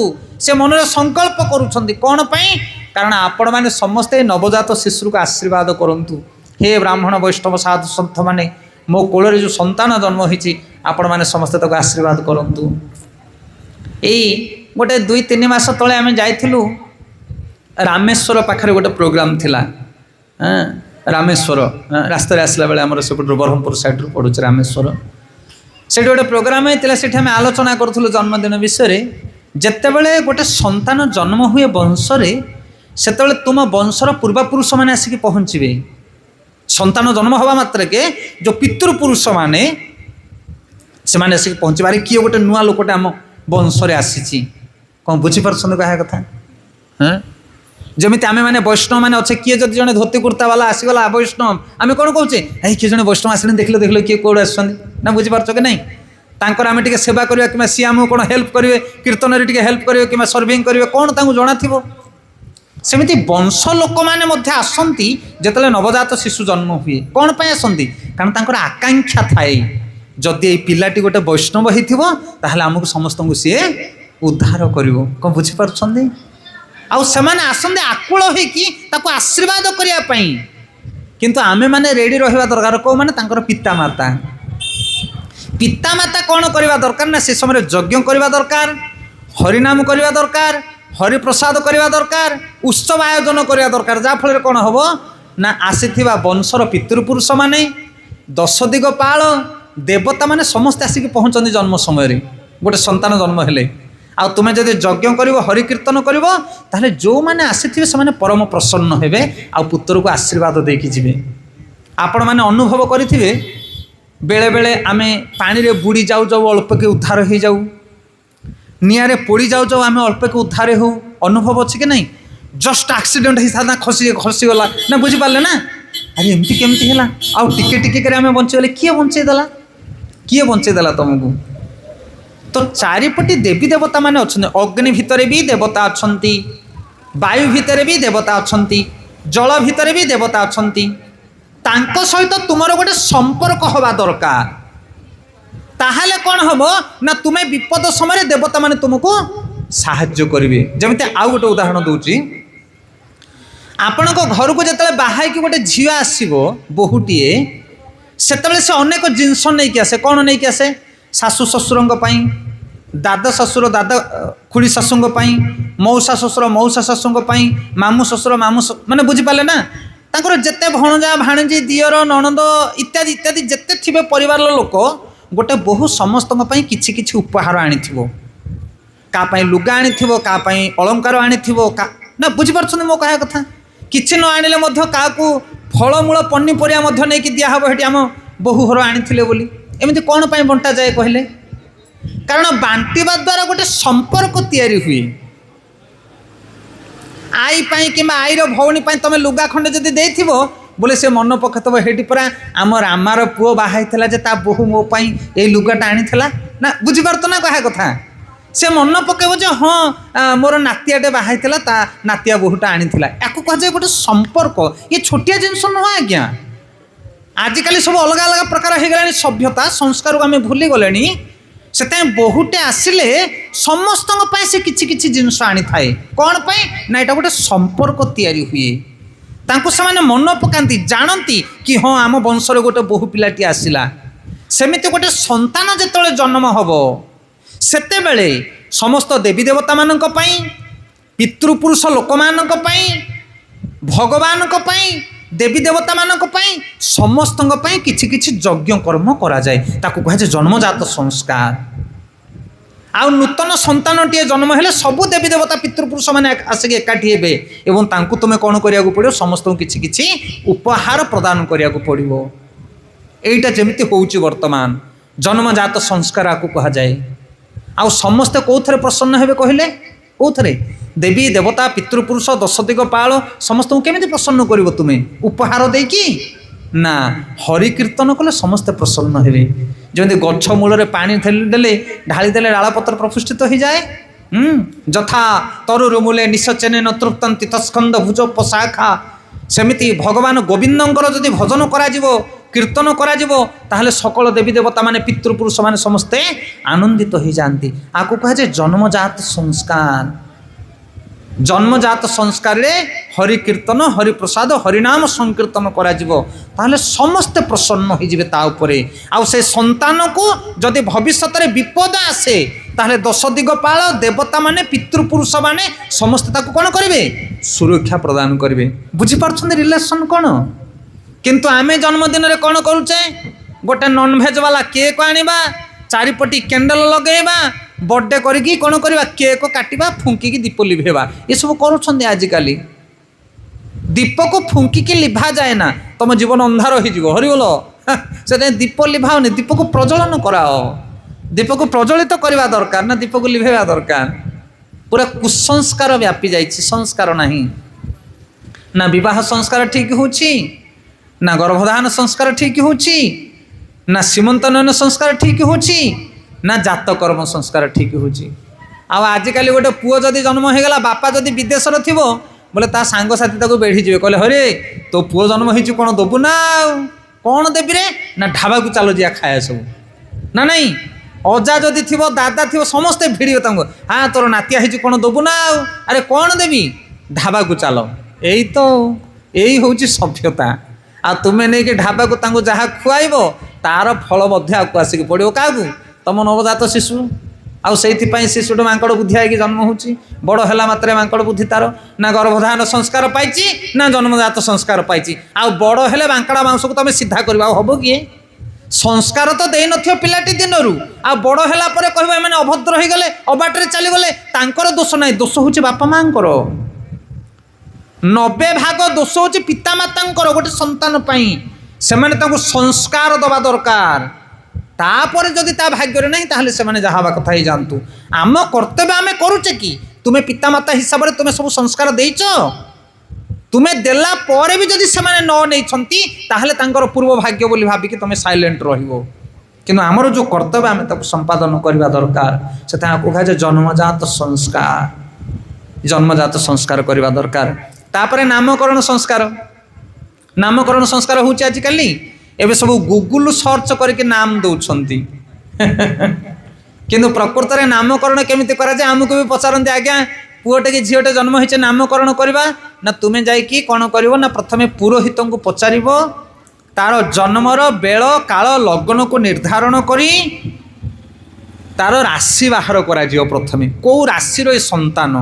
ସେ ମନରେ ସଂକଳ୍ପ କରୁଛନ୍ତି। କ'ଣ ପାଇଁ? କାରଣ ଆପଣମାନେ ସମସ୍ତେ ନବଜାତ ଶିଶୁକୁ ଆଶୀର୍ବାଦ କରନ୍ତୁ। ହେ ବ୍ରାହ୍ମଣ ବୈଷ୍ଣବ ସାଧୁ ସନ୍ଥମାନେ, ମୋ କୋଳରେ ଯେଉଁ ସନ୍ତାନ ଜନ୍ମ ହୋଇଛି ଆପଣମାନେ ସମସ୍ତେ ତାକୁ ଆଶୀର୍ବାଦ କରନ୍ତୁ। ଏଇ ଗୋଟେ 2-3 ମାସ ତଳେ ଆମେ ଯାଇଥିଲୁ ରାମେଶ୍ୱର ପାଖରେ ଗୋଟେ ପ୍ରୋଗ୍ରାମ୍ ଥିଲା। ରାମେଶ୍ୱର ରାସ୍ତାରେ ଆସିଲା ବେଳେ ଆମର ସେପଟରୁ ବ୍ରହ୍ମପୁର ସାଇଡ଼ରୁ ପଡ଼ୁଛି ରାମେଶ୍ୱର। ସେଠି ଗୋଟେ ପ୍ରୋଗ୍ରାମ୍ ହେଇଥିଲା, ସେଠି ଆମେ ଆଲୋଚନା କରୁଥିଲୁ ଜନ୍ମଦିନ ବିଷୟରେ। ଯେତେବେଳେ ଗୋଟେ ସନ୍ତାନ ଜନ୍ମ ହୁଏ ବଂଶରେ, ସେତେବେଳେ ତୁମ ବଂଶର ପୂର୍ବପୁରୁଷମାନେ ଆସିକି ପହଞ୍ଚିବେ। ସନ୍ତାନ ଜନ୍ମ ହେବା ମାତ୍ରକେ ଯେଉଁ ପିତୃପୁରୁଷମାନେ ସେମାନେ ଆସିକି ପହଞ୍ଚିବେ। ଆରେ କିଏ ଗୋଟେ ନୂଆ ଲୋକଟେ ଆମ ବଂଶରେ ଆସିଛି। କ'ଣ ବୁଝିପାରୁଛନ୍ତି କହିବା କଥା? ଯେମିତି ଆମେମାନେ ବୈଷ୍ଣବ ମାନେ ଅଛେ, କିଏ ଯଦି ଜଣେ ଧୋତି କୁର୍ତ୍ତା ବାଲା ଆସିଗଲା ବୈଷ୍ଣବ, ଆମେ କ'ଣ କହୁଛେ? ଏଇ କିଏ ଜଣେ ବୈଷ୍ଣବ ଆସିଲେଣି, ଦେଖିଲେ କିଏ କେଉଁଠୁ ଆସୁଛନ୍ତି, ନା ବୁଝିପାରୁଛ କି ନାହିଁ? ତାଙ୍କର ଆମେ ଟିକେ ସେବା କରିବା କିମ୍ବା ସିଏ ଆମକୁ କ'ଣ ହେଲ୍ପ କରିବେ, କୀର୍ତ୍ତନରେ ଟିକେ ହେଲ୍ପ କରିବେ କିମ୍ବା ସର୍ଭିଂ କରିବେ, କ'ଣ ତାଙ୍କୁ ଜଣାଥିବ। ସେମିତି ବଂଶ ଲୋକମାନେ ମଧ୍ୟ ଆସନ୍ତି ଯେତେବେଳେ ନବଜାତ ଶିଶୁ ଜନ୍ମ ହୁଏ। କ'ଣ ପାଇଁ ଆସନ୍ତି? କାରଣ ତାଙ୍କର ଆକାଂକ୍ଷା ଥାଏ, ଯଦି ଏଇ ପିଲାଟି ଗୋଟେ ବୈଷ୍ଣବ ହେଇଥିବ ତାହେଲେ ଆମକୁ ସମସ୍ତଙ୍କୁ ସିଏ ଉଦ୍ଧାର କରିବ। କ'ଣ ବୁଝିପାରୁଛନ୍ତି? ଆଉ ସେମାନେ ଆସନ୍ତି ଆକୁଳ ହେଇକି ତାକୁ ଆଶୀର୍ବାଦ କରିବା ପାଇଁ। କିନ୍ତୁ ଆମେମାନେ ରେଡ଼ି ରହିବା ଦରକାର। କେଉଁମାନେ? ତାଙ୍କର ପିତାମାତା। ପିତାମାତା କ'ଣ କରିବା ଦରକାର ନା ସେ ସମୟରେ ଯଜ୍ଞ କରିବା ଦରକାର, ହରିନାମ କରିବା ଦରକାର, ହରିପ୍ରସାଦ କରିବା ଦରକାର, ଉତ୍ସବ ଆୟୋଜନ କରିବା ଦରକାର। ଯାହାଫଳରେ କ'ଣ ହେବ ନା ଆସିଥିବା ବଂଶର ପିତୃପୁରୁଷମାନେ, ଦଶ ଦିଗପାଳ, ଦେବତାମାନେ ସମସ୍ତେ ଆସିକି ପହଞ୍ଚନ୍ତି ଜନ୍ମ ସମୟରେ ଗୋଟେ ସନ୍ତାନ ଜନ୍ମ ହେଲେ। ଆଉ ତୁମେ ଯଦି ଯଜ୍ଞ କରିବ, ହରିକୀର୍ତ୍ତନ କରିବ, ତାହେଲେ ଯେଉଁମାନେ ଆସିଥିବେ ସେମାନେ ପରମ ପ୍ରସନ୍ନ ହେବେ ଆଉ ପୁତ୍ରକୁ ଆଶୀର୍ବାଦ ଦେଇକି ଯିବେ। ଆପଣମାନେ ଅନୁଭବ କରିଥିବେ ବେଳେବେଳେ ଆମେ ପାଣିରେ ବୁଡ଼ି ଯାଉ ଯାଉ ଅଳ୍ପକେ ଉଦ୍ଧାର ହେଇଯାଉ, ନିଆଁରେ ପୋଡ଼ି ଯାଉ ଯାଉ ଆମେ ଅଳ୍ପକେ ଉଦ୍ଧାର ହେଉ। ଅନୁଭବ ଅଛି କି ନାହିଁ? ଜଷ୍ଟ ଆକ୍ସିଡେଣ୍ଟ ହେଇଥାନ୍ତା, ଖସିଗଲା ନା, ବୁଝିପାରିଲେ ନା? ଆରେ ଏମିତି କେମିତି ହେଲା? ଆଉ ଟିକେ ଟିକେ କରି ଆମେ ବଞ୍ଚିଗଲେ। କିଏ ବଞ୍ଚେଇ ଦେଲା? କିଏ ବଞ୍ଚେଇ ଦେଲା ତମକୁ? ତ ଚାରିପଟେ ଦେବୀ ଦେବତା ମାନେ ଅଛନ୍ତି। ଅଗ୍ନି ଭିତରେ ବି ଦେବତା ଅଛନ୍ତି, ବାୟୁ ଭିତରେ ବି ଦେବତା ଅଛନ୍ତି, ଜଳ ଭିତରେ ବି ଦେବତା ଅଛନ୍ତି। ତାଙ୍କ ସହିତ ତୁମର ଗୋଟେ ସମ୍ପର୍କ ହେବା ଦରକାର। ତାହେଲେ କ'ଣ ହେବ ନା ତୁମେ ବିପଦ ସମୟରେ ଦେବତା ମାନେ ତୁମକୁ ସାହାଯ୍ୟ କରିବେ। ଯେମିତି ଆଉ ଗୋଟେ ଉଦାହରଣ ଦେଉଛି, ଆପଣଙ୍କ ଘରକୁ ଯେତେବେଳେ ବାହା ହେଇକି ଗୋଟେ ଝିଅ ଆସିବ, ବୋହୂଟିଏ, ସେତେବେଳେ ସେ ଅନେକ ଜିନିଷ ନେଇକି ଆସେ। କ'ଣ ନେଇକି ଆସେ? ଶାଶୁ ଶ୍ୱଶୁରଙ୍କ ପାଇଁ, ଦାଦା ଶ୍ୱଶୁର ଦାଦା ଖୁଡ଼ି ଶାଶୁଙ୍କ ପାଇଁ, ମଉସା ଶ୍ୱଶୁର ମଉସା ଶାଶୁଙ୍କ ପାଇଁ, ମାମୁଁ ଶ୍ୱଶୁର ମାନେ ବୁଝିପାରିଲେ ନା? ତାଙ୍କର ଯେତେ ଭଣଜା ଭାଣିଜୀ ଦିଅର ନଣନ୍ଦ ଇତ୍ୟାଦି ଇତ୍ୟାଦି ଯେତେ ଥିବେ ପରିବାରର ଲୋକ, ଗୋଟେ ବୋହୂ ସମସ୍ତଙ୍କ ପାଇଁ କିଛି କିଛି ଉପହାର ଆଣିଥିବ। କାହା ପାଇଁ ଲୁଗା ଆଣିଥିବ, କାହା ପାଇଁ ଅଳଙ୍କାର ଆଣିଥିବ, ନା ବୁଝିପାରୁଛନ୍ତି ମୋ କହିବା କଥା? କିଛି ନ ଆଣିଲେ ମଧ୍ୟ କାହାକୁ ଫଳମୂଳ ପନିପରିବା ମଧ୍ୟ ନେଇକି ଦିଆହେବ, ସେଠି ଆମ ବୋହୂ ଘର ଆଣିଥିଲେ ବୋଲି। ଏମିତି କ'ଣ ପାଇଁ ବଣ୍ଟାଯାଏ କହିଲେ? କାରଣ ବାଣ୍ଟିବା ଦ୍ୱାରା ଗୋଟେ ସମ୍ପର୍କ ତିଆରି ହୁଏ। ଆଈ ପାଇଁ କିମ୍ବା ଆଈର ଭଉଣୀ ପାଇଁ ତମେ ଲୁଗା ଖଣ୍ଡେ ଯଦି ଦେଇଥିବ ବୋଲେ ସେ ମନ ପକାଇଥିବ, ହେଇଠି ପରା ଆମ ରାମାର ପୁଅ ବାହା ହେଇଥିଲା ଯେ ତା ବୋହୂ ମୋ ପାଇଁ ଏଇ ଲୁଗାଟା ଆଣିଥିଲା, ନା ବୁଝିପାରୁଛ ନା କହିବା କଥା? ସେ ମନ ପକାଇବ ଯେ ହଁ ମୋର ନାତିଆଟେ ବାହା ହେଇଥିଲା, ତା ନାତିଆ ବୋହୂଟା ଆଣିଥିଲା। ୟାକୁ କୁହାଯାଏ ଗୋଟେ ସମ୍ପର୍କ। ଇଏ ଛୋଟିଆ ଜିନିଷ ନୁହଁ ଆଜ୍ଞା। ଆଜିକାଲି ସବୁ ଅଲଗା ଅଲଗା ପ୍ରକାର ହେଇଗଲାଣି, ସଭ୍ୟତା ସଂସ୍କାରକୁ ଆମେ ଭୁଲି ଗଲେଣି। ସେଥିପାଇଁ ବୋହୂଟେ ଆସିଲେ ସମସ୍ତଙ୍କ ପାଇଁ ସେ କିଛି କିଛି ଜିନିଷ ଆଣିଥାଏ। କ'ଣ ପାଇଁ ନା ଏଇଟା ଗୋଟେ ସମ୍ପର୍କ ତିଆରି ହୁଏ। ତାଙ୍କୁ ସେମାନେ ମନ ପକାନ୍ତି, ଜାଣନ୍ତି କି ହଁ ଆମ ବଂଶରେ ଗୋଟେ ବୋହୂ ପିଲାଟି ଆସିଲା। ସେମିତି ଗୋଟେ ସନ୍ତାନ ଯେତେବେଳେ ଜନ୍ମ ହେବ, ସେତେବେଳେ ସମସ୍ତ ଦେବୀ ଦେବତାମାନଙ୍କ ପାଇଁ, ପିତୃପୁରୁଷ ଲୋକମାନଙ୍କ ପାଇଁ, ଭଗବାନଙ୍କ ପାଇଁ, ଦେବୀ ଦେବତାମାନଙ୍କ ପାଇଁ, ସମସ୍ତଙ୍କ ପାଇଁ କିଛି କିଛି ଯଜ୍ଞ କର୍ମ କରାଯାଏ। ତାକୁ କୁହାଯାଏ ଜନ୍ମଜାତ ସଂସ୍କାର। ଆଉ ନୂତନ ସନ୍ତାନଟିଏ ଜନ୍ମ ହେଲେ ସବୁ ଦେବୀ ଦେବତା ପିତୃପୁରୁଷମାନେ ଆସିକି ଏକାଠି ହେବେ ଏବଂ ତାଙ୍କୁ ତୁମେ କ'ଣ କରିବାକୁ ପଡ଼ିବ? ସମସ୍ତଙ୍କୁ କିଛି କିଛି ଉପହାର ପ୍ରଦାନ କରିବାକୁ ପଡ଼ିବ। এইটা যেମିତି ହେଉଛି ବର୍ତ୍ତମାନ ଜନ୍ମଜାତ ସଂସ୍କାର ଆକୁ କୁହାଯାଏ। ଆଉ ସମସ୍ତେ କେଉଁଥିରେ ପ୍ରସନ୍ନ ହେବେ କହିଲେ? କେଉଁଥିରେ? ଦେବୀ ଦେବତା ପିତୃପୁରୁଷ ଦଶ ଦିଗପାଳ ସମସ୍ତଙ୍କୁ କେମିତି ପ୍ରସନ୍ନ କରିବ ତୁମେ? ଉପହାର ଦେଇକି ନା, ହରିକୀର୍ତ୍ତନ କଲେ ସମସ୍ତେ ପ୍ରସନ୍ନ ହେବେ। ଯେମିତି ଗଛ ମୂଳରେ ପାଣି ଦେଲେ ଢାଳି ଦେଲେ ଡାଳପତ୍ର ପ୍ରଫୁଷ୍ଠିତ ହୋଇଯାଏ। ଯଥା ତରୁରୁ ମୂଳେ ନିଶଚେନେ ନତୃପ୍ତନ୍ତି ତସ୍କନ୍ଦ ଭୁଜ ପଶାଖା। ସେମିତି ଭଗବାନ ଗୋବିନ୍ଦଙ୍କର ଯଦି ଭଜନ କରାଯିବ, କୀର୍ତ୍ତନ କରାଯିବ, ତାହେଲେ ସକଳ ଦେବୀ ଦେବତା ମାନେ ପିତୃପୁରୁଷ ମାନେ ସମସ୍ତେ ଆନନ୍ଦିତ ହୋଇଯାଆନ୍ତି। ଆକୁ କୁହାଯାଏ ଜନ୍ମଜାତ ସଂସ୍କାର। ଜନ୍ମଜାତ ସଂସ୍କାରରେ ହରିକୀର୍ତ୍ତନ, ହରିପ୍ରସାଦ, ହରିନାମ ସଂକୀର୍ତ୍ତନ କରାଯିବ, ତାହେଲେ ସମସ୍ତେ ପ୍ରସନ୍ନ ହୋଇଯିବେ ତା ଉପରେ। ଆଉ ସେ ସନ୍ତାନକୁ ଯଦି ଭବିଷ୍ୟତରେ ବିପଦ ଆସେ, ତାହେଲେ ଦଶ ଦିଗପାଳ ଦେବତା ମାନେ ପିତୃପୁରୁଷ ମାନେ ସମସ୍ତେ ତାକୁ କ'ଣ କରିବେ? ସୁରକ୍ଷା ପ୍ରଦାନ କରିବେ। ବୁଝିପାରୁଛନ୍ତି ରିଲେସନ୍ କ'ଣ? କିନ୍ତୁ ଆମେ ଜନ୍ମଦିନରେ କ'ଣ କରୁଛେ? ଗୋଟେ ନନଭେଜ୍ ବାଲା କେକ୍ ଆଣିବା, ଚାରିପଟି କ୍ୟାଣ୍ଡେଲ ଲଗାଇବା, ବର୍ଥଡେ କରିକି କ'ଣ କରିବା? କେକ୍ କାଟିବା, ଫୁଙ୍କିକି ଦୀପ ଲିଭେଇବା, ଏସବୁ କରୁଛନ୍ତି ଆଜିକାଲି। ଦୀପକୁ ଫୁଙ୍କିକି ଲିଭାଯାଏ ନା, ତମ ଜୀବନ ଅନ୍ଧାର ହୋଇଯିବ। ହରିବୋଲ। ସେଥିପାଇଁ ଦୀପ ଲିଭାଉନି, ଦୀପକୁ ପ୍ରଜ୍ୱଳନ କରାଅ। ଦୀପକୁ ପ୍ରଜ୍ୱଳିତ କରିବା ଦରକାର ନା ଦୀପକୁ ଲିଭେଇବା ଦରକାର। ପୁରା କୁସଂସ୍କାର ବ୍ୟାପି ଯାଇଛି, ସଂସ୍କାର ନାହିଁ। ନା ବିବାହ ସଂସ୍କାର ଠିକ୍ ହେଉଛି, ନା ଗର୍ଭଧାରଣ ସଂସ୍କାର ଠିକ୍ ହେଉଛି, ନା ସୀମନ୍ତନୟନ ସଂସ୍କାର ଠିକ୍ ହେଉଛି, ନା ଜାତ କର୍ମ ସଂସ୍କାର ଠିକ୍ ହେଉଛି। ଆଉ ଆଜିକାଲି ଗୋଟେ ପୁଅ ଯଦି ଜନ୍ମ ହୋଇଗଲା, ବାପା ଯଦି ବିଦେଶରେ ଥିବ ବୋଲେ ତା ସାଙ୍ଗସାଥି ତାକୁ ବେଢ଼ିଯିବେ, କହିଲେ ହରେ ତୋ ପୁଅ ଜନ୍ମ ହେଇଛି କ'ଣ ଦେବୁ ନା? ଆଉ କ'ଣ ଦେବି ରେ? ନା ଢାବାକୁ ଚାଲ ଯିବା ଖାଇବା ସବୁ, ନା ନାଇଁ? ଅଜା ଯଦି ଥିବ, ଦାଦା ଥିବ, ସମସ୍ତେ ଭିଡ଼ିବେ ତାଙ୍କୁ, ହଁ ତୋର ନାତିଆ ହେଇଛି କ'ଣ ଦେବୁ ନା? ଆଉ ଆରେ କ'ଣ ଦେବି? ଢାବାକୁ ଚାଲ। ଏଇ ତ, ଏଇ ହେଉଛି ସଭ୍ୟତା। ଆଉ ତୁମେ ନେଇକି ଢାବାକୁ ତାଙ୍କୁ ଯାହା ଖୁଆଇବ ତାର ଫଳ ମଧ୍ୟ ଆକୁ ଆସିକି ପଡ଼ିବ। କାହାକୁ? ତମ ନବଜାତ ଶିଶୁ। ଆଉ ସେଇଥିପାଇଁ ଶିଶୁଟି ମାଙ୍କଡ଼ ବୁଦ୍ଧି ହେଇକି ଜନ୍ମ ହେଉଛି। ବଡ଼ ହେଲା ମାତ୍ରେ ମାଙ୍କଡ଼ ବୁଦ୍ଧି ତାର, ନା ଗର୍ଭଧାରଣ ସଂସ୍କାର ପାଇଛି ନା ଜନ୍ମଜାତ ସଂସ୍କାର ପାଇଛି। ଆଉ ବଡ଼ ହେଲେ ମାଙ୍କଡ଼ା ମାଂସକୁ ତମେ ସିଧା କରିବ, ଆଉ ହବ କିଏ? ସଂସ୍କାର ତ ଦେଇନଥିବ ପିଲାଟି ଦିନରୁ, ଆଉ ବଡ଼ ହେଲା ପରେ କହିବ ଏମାନେ ଅଭଦ୍ର ହେଇଗଲେ, ଅବାଟରେ ଚାଲିଗଲେ, ତାଙ୍କର ଦୋଷ ନାହିଁ, ଦୋଷ ହେଉଛି ବାପା ମାଙ୍କର। 90% ଦୋଷ ହେଉଛି ପିତାମାତାଙ୍କର ଗୋଟେ ସନ୍ତାନ ପାଇଁ। ସେମାନେ ତାଙ୍କୁ ସଂସ୍କାର ଦେବା ଦରକାର। ତାପରେ ଯଦି ତା ଭାଗ୍ୟରେ ନାହିଁ ତାହେଲେ ସେମାନେ ଯାହା ହେବା କଥା ହେଇଯାଆନ୍ତୁ। ଆମ କର୍ତ୍ତବ୍ୟ ଆମେ କରୁଛେ କି? ତୁମେ ପିତାମାତା ହିସାବରେ ତୁମେ ସବୁ ସଂସ୍କାର ଦେଇଛ? ତୁମେ ଦେଲା ପରେ ବି ଯଦି ସେମାନେ ନ ନେଇଛନ୍ତି ତାହେଲେ ତାଙ୍କର ପୂର୍ବ ଭାଗ୍ୟ ବୋଲି ଭାବିକି ତୁମେ ସାଇଲେଣ୍ଟ ରହିବ। କିନ୍ତୁ ଆମର ଯେଉଁ କର୍ତ୍ତବ୍ୟ ଆମେ ତାକୁ ସମ୍ପାଦନ କରିବା ଦରକାର। ସେଥିପାଇଁ କୁହାଯାଏ ଜନ୍ମଜାତ ସଂସ୍କାର, ଜନ୍ମଜାତ ସଂସ୍କାର କରିବା ଦରକାର। ତାପରେ ନାମକରଣ ସଂସ୍କାର। ନାମକରଣ ସଂସ୍କାର ହେଉଛି ଆଜିକାଲି ଏବେ ସବୁ ଗୁଗୁଲ ସର୍ଚ୍ଚ କରିକି ନାମ ଦେଉଛନ୍ତି। କିନ୍ତୁ ପ୍ରକୃତରେ ନାମକରଣ କେମିତି କରାଯାଏ ଆମକୁ ବି ପଚାରନ୍ତି, ଆଜ୍ଞା ପୁଅଟେ କି ଝିଅଟେ ଜନ୍ମ ହେଇছে ନାମକରଣ କରିବା ନା? ତୁମେ ଯାଇକି କ'ଣ କରିବ ନା ପ୍ରଥମେ ପୁରୋହିତଙ୍କୁ ପଚାରିବ, ତାର ଜନ୍ମର ବେଳ କାଳ ଲଗ୍ନକୁ ନିର୍ଦ୍ଧାରଣ କରି ତାର ରାଶି ବାହାର କରାଯିବ। ପ୍ରଥମେ କେଉଁ ରାଶିର ଏ ସନ୍ତାନ,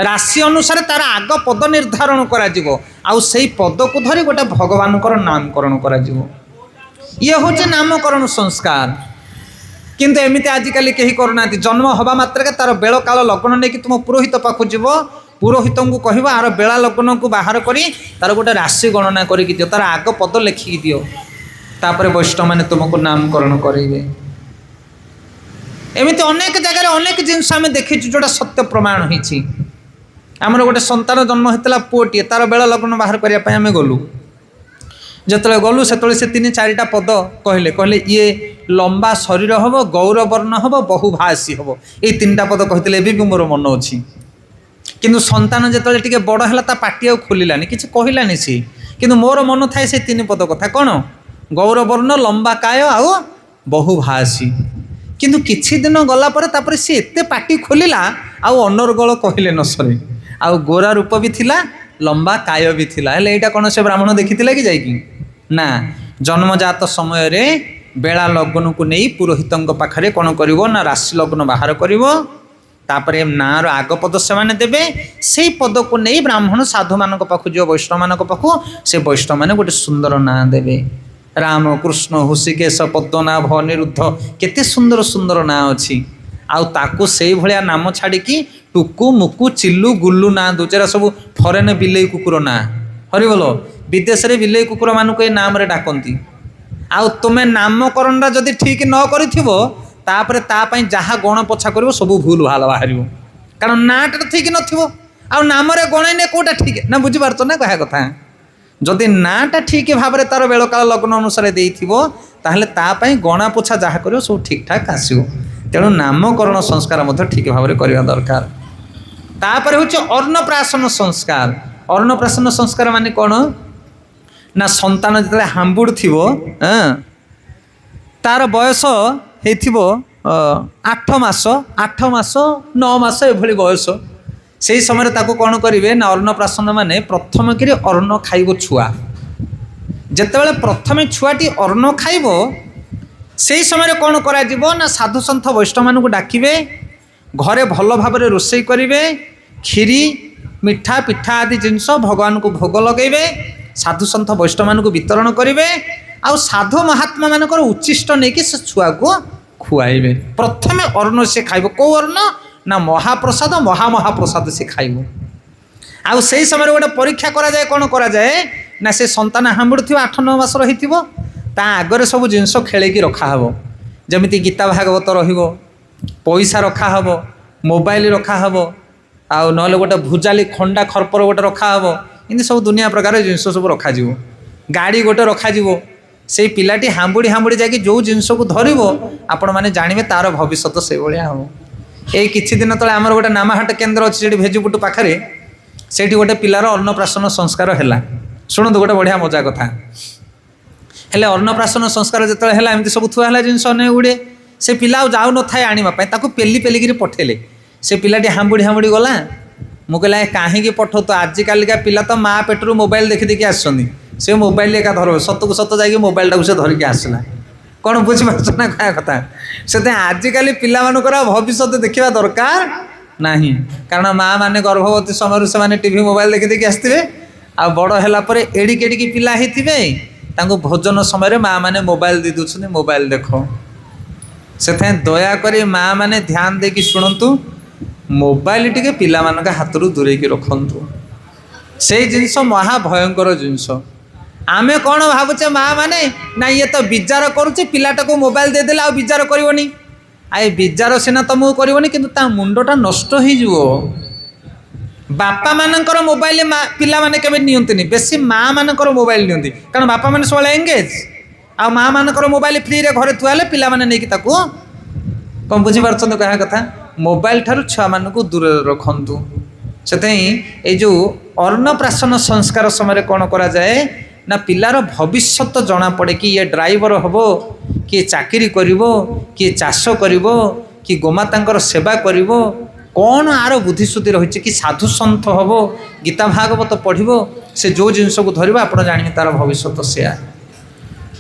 ରାଶି ଅନୁସାରେ ତାର ଆଗ ପଦ ନିର୍ଦ୍ଧାରଣ କରାଯିବ, ଆଉ ସେଇ ପଦକୁ ଧରି ଗୋଟେ ଭଗବାନଙ୍କର ନାମକରଣ କରାଯିବ। ଇଏ ହେଉଛି ନାମକରଣ ସଂସ୍କାର। କିନ୍ତୁ ଏମିତି ଆଜିକାଲି କେହି କରୁନାହାନ୍ତି। ଜନ୍ମ ହେବା ମାତ୍ରକେ ତାର ବେଳ କାଳ ଲଗ୍ନ ନେଇକି ତୁମ ପୁରୋହିତ ପାଖକୁ ଯିବ, ପୁରୋହିତଙ୍କୁ କହିବ ଆର ବେଳା ଲଗ୍ନକୁ ବାହାର କରି ତାର ଗୋଟେ ରାଶି ଗଣନା କରିକି ଦିଅ, ତାର ଆଗ ପଦ ଲେଖିକି ଦିଅ, ତାପରେ ବୈଷ୍ଣବମାନେ ତୁମକୁ ନାମକରଣ କରାଇବେ। ଏମିତି ଅନେକ ଜାଗାରେ ଅନେକ ଜିନିଷ ଆମେ ଦେଖିଛୁ ଯେଉଁଟା ସତ୍ୟ ପ୍ରମାଣ ହେଇଛି। ଆମର ଗୋଟେ ସନ୍ତାନ ଜନ୍ମ ହେଇଥିଲା ପୁଅଟିଏ, ତାର ବେଳ ଲଗ୍ନ ବାହାର କରିବା ପାଇଁ ଆମେ ଗଲୁ। ଯେତେବେଳେ ଗଲୁ ସେତେବେଳେ ସେ 3-4ଟା ପଦ କହିଲେ, ଇଏ ଲମ୍ବା ଶରୀର ହେବ, ଗୌରବର୍ଣ୍ଣ ହେବ, ବହୁଭାଷୀ ହେବ। ଏଇ 3ଟା ପଦ କହିଥିଲେ, ଏବେ ବି ମୋର ମନ ଅଛି। କିନ୍ତୁ ସନ୍ତାନ ଯେତେବେଳେ ଟିକେ ବଡ଼ ହେଲା ତା ପାଟି ଆଉ ଖୋଲିଲାନି, କିଛି କହିଲାନି ସେ। କିନ୍ତୁ ମୋର ମନ ଥାଏ ସେ 3 ପଦ କଥା, କ'ଣ? ଗୌରବର୍ଣ୍ଣ, ଲମ୍ବା କାୟ ଆଉ ବହୁଭାଷୀ। କିନ୍ତୁ କିଛି ଦିନ ଗଲା ପରେ ତାପରେ ସେ ଏତେ ପାଟି ଖୋଲିଲା ଆଉ ଅନର୍ଗଳ କହିଲେ ନ ସରେ। ଆଉ ଗୋରା ରୂପ ବି ଥିଲା, ଲମ୍ବା କାୟ ବି ଥିଲା। ହେଲେ ଏଇଟା କ'ଣ ସେ ବ୍ରାହ୍ମଣ ଦେଖିଥିଲେ କି ଯାଇକି? ନା, ଜନ୍ମଜାତ ସମୟରେ ବେଳା ଲଗ୍ନକୁ ନେଇ ପୁରୋହିତଙ୍କ ପାଖରେ କ'ଣ କରିବ ନା ରାଶି ଲଗ୍ନ ବାହାର କରିବ। ତାପରେ ନାଁର ଆଗ ପଦ ସେମାନେ ଦେବେ, ସେଇ ପଦକୁ ନେଇ ବ୍ରାହ୍ମଣ ସାଧୁମାନଙ୍କ ପାଖକୁ ଯିବ, ବୈଷ୍ଣବମାନଙ୍କ ପାଖକୁ। ସେ ବୈଷ୍ଣବମାନେ ଗୋଟେ ସୁନ୍ଦର ନାଁ ଦେବେ। ରାମ, କୃଷ୍ଣ, ହୃଷିକେଶ, ପଦ୍ମନାଭ, ଅନିରୁଦ୍ଧ, କେତେ ସୁନ୍ଦର ସୁନ୍ଦର ନାଁ ଅଛି। ଆଉ ତାକୁ ସେଇଭଳିଆ ନାମ ଛାଡ଼ିକି ଟୁକୁ, ମୁକୁ, ଚିଲୁ, ଗୁଲୁ ନାଁ ଦେଉଛି। ଏରା ସବୁ ଫରେନ ବିଲେଇ କୁକୁର ନାଁ। ହରିବୋଲ। ବିଦେଶରେ ବିଲେଇ କୁକୁରମାନଙ୍କୁ ଏ ନାମରେ ଡାକନ୍ତି। ଆଉ ତୁମେ ନାମକରଣଟା ଯଦି ଠିକ୍ ନ କରିଥିବ ତାପରେ ତା ପାଇଁ ଯାହା ଗଣ ପଛା କରିବ ସବୁ ଭୁଲ ଭାଲ ବାହାରିବ, କାରଣ ନାଁଟା ଠିକ୍ ନଥିବ। ଆଉ ନାମରେ ଗଣେଇନେ କେଉଁଟା ଠିକ୍, ନା ବୁଝିପାରୁଛ ନା କହିବା କଥା? ଯଦି ନାଁଟା ଠିକ୍ ଭାବରେ ତାର ବେଳକାଳ ଲଗ୍ନ ଅନୁସାରେ ଦେଇଥିବ ତାହେଲେ ତା ପାଇଁ ଗଣା ପୋଛା ଯାହା କରିବ ସବୁ ଠିକ୍ ଠାକ୍ ଆସିବ। ତେଣୁ ନାମକରଣ ସଂସ୍କାର ମଧ୍ୟ ଠିକ୍ ଭାବରେ କରିବା ଦରକାର। ତାପରେ ହେଉଛି ଅନ୍ନପ୍ରାଶନ ସଂସ୍କାର। ଅନ୍ନପ୍ରାଶନ ସଂସ୍କାର ମାନେ କ'ଣ ନା ସନ୍ତାନ ଯେତେବେଳେ ହାମ୍ବୁଡ଼ ଥିବ, ତାର ବୟସ ହେଇଥିବ 8 ମାସ, 9 ମାସ ଏଭଳି ବୟସ। ସେହି ସମୟରେ ତାକୁ କ'ଣ କରିବେ ନା ଅନ୍ନପ୍ରାଶନ ମାନେ ପ୍ରଥମ କରି ଅନ୍ନ ଖାଇବ ଛୁଆ। ଯେତେବେଳେ ପ୍ରଥମେ ଛୁଆଟି ଅନ୍ନ ଖାଇବ ସେହି ସମୟରେ କ'ଣ କରାଯିବ ନା ସାଧୁସନ୍ଥ ବୈଷ୍ଣବମାନଙ୍କୁ ଡାକିବେ, ଘରେ ଭଲ ଭାବରେ ରୋଷେଇ କରିବେ, କ୍ଷୀରି, ମିଠା, ପିଠା ଆଦି ଜିନିଷ ଭଗବାନଙ୍କୁ ଭୋଗ ଲଗାଇବେ, ସାଧୁସନ୍ଥ ବୈଷ୍ଣବମାନଙ୍କୁ ବିତରଣ କରିବେ, ଆଉ ସାଧୁ ମହାତ୍ମାମାନଙ୍କର ଉଚ୍ଚିଷ୍ଟ ନେଇକି ସେ ଛୁଆକୁ ଖୁଆଇବେ। ପ୍ରଥମେ ଅନ୍ନ ସେ ଖାଇବ। କେଉଁ ଅନ୍ନ ନା ମହାପ୍ରସାଦ, ମହାପ୍ରସାଦ ସେ ଖାଇବ। ଆଉ ସେହି ସମୟରେ ଗୋଟେ ପରୀକ୍ଷା କରାଯାଏ। କ'ଣ କରାଯାଏ ନା ସେ ସନ୍ତାନ ହାମ୍ବୁଡ଼ ଥିବ, 8-9 ମାସର ହେଇଥିବ, ତା ଆଗରେ ସବୁ ଜିନିଷ ଖେଳେଇକି ରଖାହେବ। ଯେମିତି ଗୀତା ଭାଗବତ ରହିବ, ପଇସା ରଖାହେବ, ମୋବାଇଲ ରଖାହେବ, ଆଉ ନହେଲେ ଗୋଟେ ଭୁଜାଲି ଖଣ୍ଡା ଖର୍ପର ଗୋଟେ ରଖାହେବ। ଏମିତି ସବୁ ଦୁନିଆ ପ୍ରକାର ଜିନିଷ ସବୁ ରଖାଯିବ। ଗାଡ଼ି ଗୋଟେ ରଖାଯିବ। से पिलाटी हांबुड़ी हांबुड़ी जाकि जो जिनस को धरब आपण मैंने जानवे तार भविष्य से भाया हम। ये किछि दिन तले आमर गोटे नामाहाट केन्द्र अच्छी भेजुपुट पाखे से गोटे पिलार अन्नप्राशन संस्कार है। शुणु गोटे बढ़िया मजा कथा हेले अन्नप्राशन संस्कार जो है एमती सब थुआला जिनस अनेक गुड़े से पिला जाऊ न था आने पेली पेलिकी पठेले से पिलाटी हांबुड़ी हांबुड़ी गला मुझे कहीं पठाऊ तो आजिकालिका पिला तो माँ पेटरू मोबाइल देखी देखी आसुँच से मोबाइल एका धर सतक सत जा मोबाइल टाक से धरिकी आसला कौन बुझीपार ना क्या कथा से आजिकल पिलामानकर भविष्य देखा दरकार नहीं कारण माँ मैंने गर्भवती समय से मैंने टीवी मोबाइल देखी देखी आसते आ बड़ है एडिक एडिक पिला होते भोजन समय माँ मैंने मोबाइल दे दूसरे मोबाइल देख से दयाकोरी माँ मैंने ध्यान देकी शुणु मोबाइल टी पिला हाथ दूरे रखु से जिनस महाभयंकर जिनस आमे कौन भावुचे माँ मैंने ना ये तो विचार करुचे पिलाटा को मोबाइल देदेला आ विचार करनी आए विचार सीना तुमको करनी कि मुंडटा नष्ट हो बापा मानकर मोबाइल पिला माने केबे नियंतिनी बेसी माँ मानकर मोबाइल नियंती कारण बापा माने सब एंगेज आ माँ मानकर मोबाइल फ्री रे घरे थुआले पिला माने नहीं ताकू कौन बुझी पारछन कहा कथा मोबाइल ठारू छुआ मानकू दूर रखंतु से ये जो अन्नप्राशन संस्कार समय कौन करा जाए ना पिलार भविष्य जना पड़े कि ये ड्राइवर हम किए चाकरी करिवो किए चाष करिवो कि गोमातांकर सेवा करिवो कौन आर बुद्धिश्रुति रही कि साधु सन्थ हम गीता भागवत पढ़ो से जो जिनस को धर आप जानवे तार भविष्य से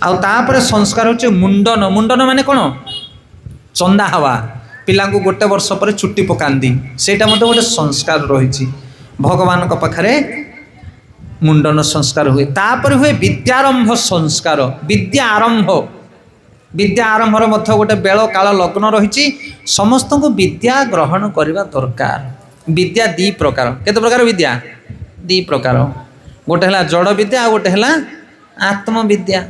आउे संस्कार होचे मुंडन मुंडन माने कौन चंदा हवा पिला गोटे वर्ष पर छुट्टी पकाती सेटा मत गोटे संस्कार रही भगवान पाखे मुंडन संस्कार हुए तापर हुए विद्यारंभ संस्कार विद्या आरंभर मध्य गोटे बेल काल लग्न रही समस्त को विद्या ग्रहण करने दरकार विद्या दी प्रकार केते प्रकार विद्या दी प्रकार गोटे है जड़ विद्या गोटे है आत्मविद्या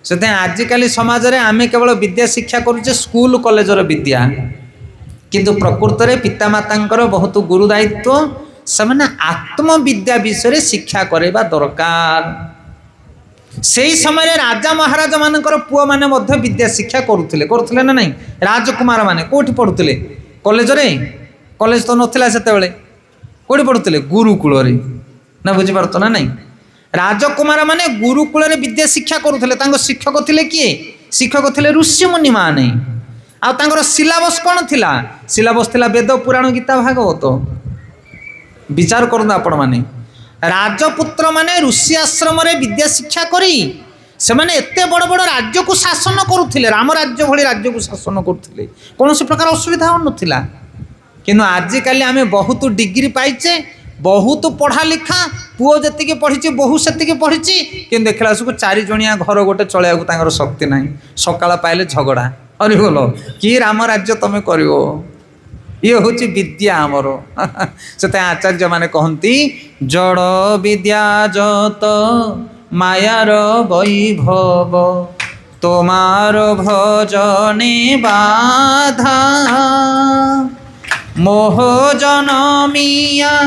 से आजिकल समाज में आम केवल विद्या शिक्षा करुचे स्कूल कॉलेजर विद्या किंतु प्रकृत में पितामाता बहुत गुरु दायित्व से आत्मविद्या विषय शिक्षा करवा दरकार से ही समय राजा महाराजा मानकर पुआ माने मध्य विद्या शिक्षा करुले ना नहीं राजकुमार माने कोठी पढ़ुले कॉलेज कॉलेज तो नथिला सेते बेले कोठी पढ़ुले गुरुकुल ना बुझीपार ना नहीं राजकुमार माने गुरुकुल विद्या शिक्षा करुले शिक्षक थिले किए शिक्षक थिले ऋषि मुनि माने आर सिलेबस कौन थिला सिलेबस थिला वेद पुराण गीता भागवत विचार करना आपण माने राजपुत्र माने ऋषि आश्रम रे विद्या शिक्षा करी से माने एते बड़ बड़ राज्य को शासन करुथिले राम राज्य भली राज्य को शासन करुथिले कौन से प्रकार असुविधा हो नथिला किंतु आजिकल आमे बहुत डिग्री पाइचे बहुत पढ़ा लिखा पुओ जति पढ़ी बहु से पढ़ी कि देखला सब चारि जणिया घर गोटे चलैया शक्ति ना सकाळ पाइले झगड़ा अरे बोलो कि राम राज्य तुम कर ये हूँ विद्या आमर से आचार्य माने कहती जड़ विद्या जत मायार वैभव तोमार भजने बाधा मोह जनमिया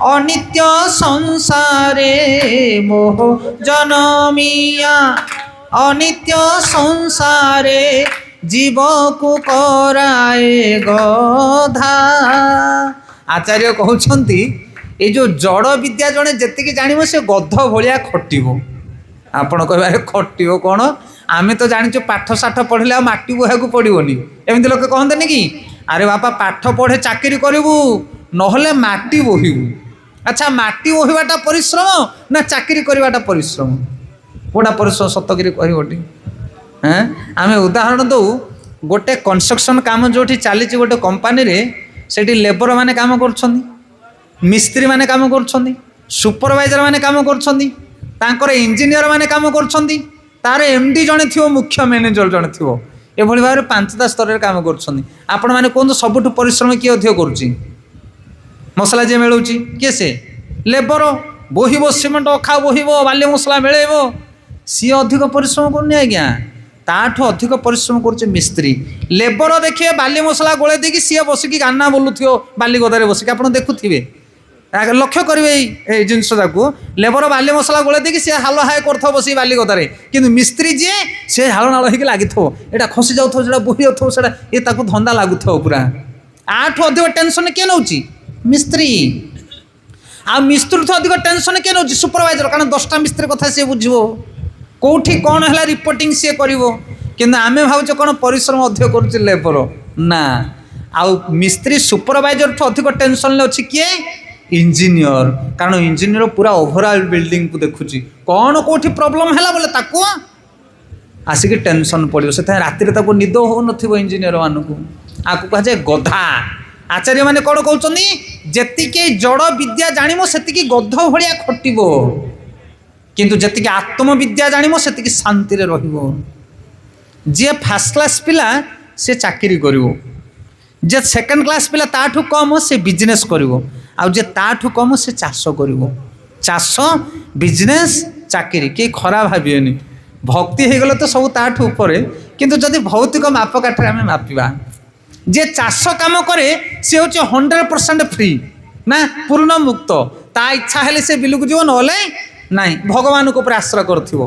अनित्य संसारे मोह जनमिया अनित्य संसारे जीव को कराए गधा आचार्य कहते ये जो जड़ विद्या जड़े जी जान से गध भाया खटो आपण कह खटो कौन आम तो जानी पाठ साठ पढ़ले माटी बोहा को पड़ोनी एमती लोक कहते कि अरे बापा पाठ पढ़े चाकरी करूँ ना माटी बोहबू अच्छा माटी बोहबाटा परिश्रम ना चाकरी करवाटा परिश्रम कौटा परिश्रम सतगिरी कहटी हाँ आम उदाहरण दो गोटे कंस्ट्रक्शन काम जो चली गोटे कंपानी रे सेठी लेबर माने काम कर मिस्त्री माने काम कर सुपरवाइजर माने काम कर इंजीनियर माने काम कर तार एमडी जड़े थी मुख्य मैनेजर जड़े थी ये भाव में 5टा स्तर में काम कर मैंने कहते सबुठ परिश्रम किए अधिक करुच्ची मसला जी मिलूँ किए से लेबर बोहिब सीमेंट अखा बोहिब बाली मसला मिलेब सी अधिक परिश्रम करनी आज्ञा ताठू अधिक परिश्रम कर मिस्त्री लेबर देखिए बाली मसला गोले देकी सी बसिकी गाना बोलुथ बाली गदारे बसिक आप देखुवे ଲକ୍ଷ୍ୟ କରିବେ ଏଇ ଜିନିଷଟାକୁ ଲେବର ବାଲି ମସଲା ଗୋଳେଇ ଦେଇକି ସେ ହାଲ ହାଏ କରୁଥିବ ବସିକି ବାଲି କତାରେ, କିନ୍ତୁ ମିସ୍ତ୍ରୀ ଯିଏ ସେ ଝାଳ ନାଳ ହେଇକି ଲାଗିଥିବ, ଏଇଟା ଖସି ଯାଉଥିବ, ସେଟା ବୋହି ଯାଉଥିବ, ସେଟା ଏ ତାକୁ ଧନ୍ଦା ଲାଗୁଥିବ ପୁରା। ଆଠୁ ଅଧିକ ଟେନସନ୍ କିଏ ନେଉଛି? ମିସ୍ତ୍ରୀ। ଆଉ ମିସ୍ତ୍ରୀଠୁ ଅଧିକ ଟେନସନ୍ କିଏ ନେଉଛି? ସୁପରଭାଇଜର। କାରଣ 10ଟା ମିସ୍ତ୍ରୀ କଥା ସିଏ ବୁଝିବ, କେଉଁଠି କ'ଣ ହେଲା ରିପୋର୍ଟିଂ ସିଏ କରିବ। କିନ୍ତୁ ଆମେ ଭାବୁଛେ କ'ଣ ପରିଶ୍ରମ ଅଧିକ କରୁଛି ଲେବର, ନା। ଆଉ ମିସ୍ତ୍ରୀ ସୁପରଭାଇଜରଠୁ ଅଧିକ ଟେନସନ୍ରେ ଅଛି କିଏ? ଇଞ୍ଜିନିୟର। କାରଣ ଇଞ୍ଜିନିୟର ପୁରା ଓଭରଅଲ୍ ବିଲ୍ଡିଂକୁ ଦେଖୁଛି, କ'ଣ କେଉଁଠି ପ୍ରୋବ୍ଲେମ୍ ହେଲା ବୋଲେ ତାକୁ ଆସିକି ଟେନସନ୍ ପଡ଼ିବ। ସେଥିପାଇଁ ରାତିରେ ତାକୁ ନିଦ ହେଉନଥିବ ଇଞ୍ଜିନିୟର ମାନଙ୍କୁ। ଆକୁ କୁହାଯାଏ ଗଧା। ଆଚାର୍ଯ୍ୟମାନେ କ'ଣ କହୁଛନ୍ତି? ଯେତିକି ଜଡ଼ ବିଦ୍ୟା ଜାଣିବ ସେତିକି ଗଧ ଭଳିଆ ଖଟିବ, କିନ୍ତୁ ଯେତିକି ଆତ୍ମବିଦ୍ୟା ଜାଣିବ ସେତିକି ଶାନ୍ତିରେ ରହିବ। ଯିଏ ଫାର୍ଷ୍ଟ କ୍ଲାସ୍ ପିଲା ସେ ଚାକିରି କରିବ, ଯେ ସେକେଣ୍ଡ କ୍ଲାସ୍ ପିଲା ତାଠୁ କମ୍ ସେ ବିଜନେସ୍ କରିବ, ଆଉ ଯେ ତାଠୁ କମ୍ ସେ ଚାଷ କରିବ। ଚାଷ, ବିଜନେସ୍, ଚାକିରି କେହି ଖରାପ ଭାବିବେନି। ଭକ୍ତି ହେଇଗଲେ ତ ସବୁ ତାଠୁ ଉପରେ, କିନ୍ତୁ ଯଦି ଭୌତିକ ମାପକାଠିରେ ଆମେ ମାପିବା, ଯେ ଚାଷ କାମ କରେ ସେ ହେଉଛି 100% ଫ୍ରି, ନା ପୂର୍ଣ୍ଣ ମୁକ୍ତ। ତା ଇଚ୍ଛା ହେଲେ ସେ ବିଲକୁ ଯିବ, ନହେଲେ ନାହିଁ, ଭଗବାନଙ୍କ ଉପରେ ଆଶ୍ରୟ କରୁଥିବ।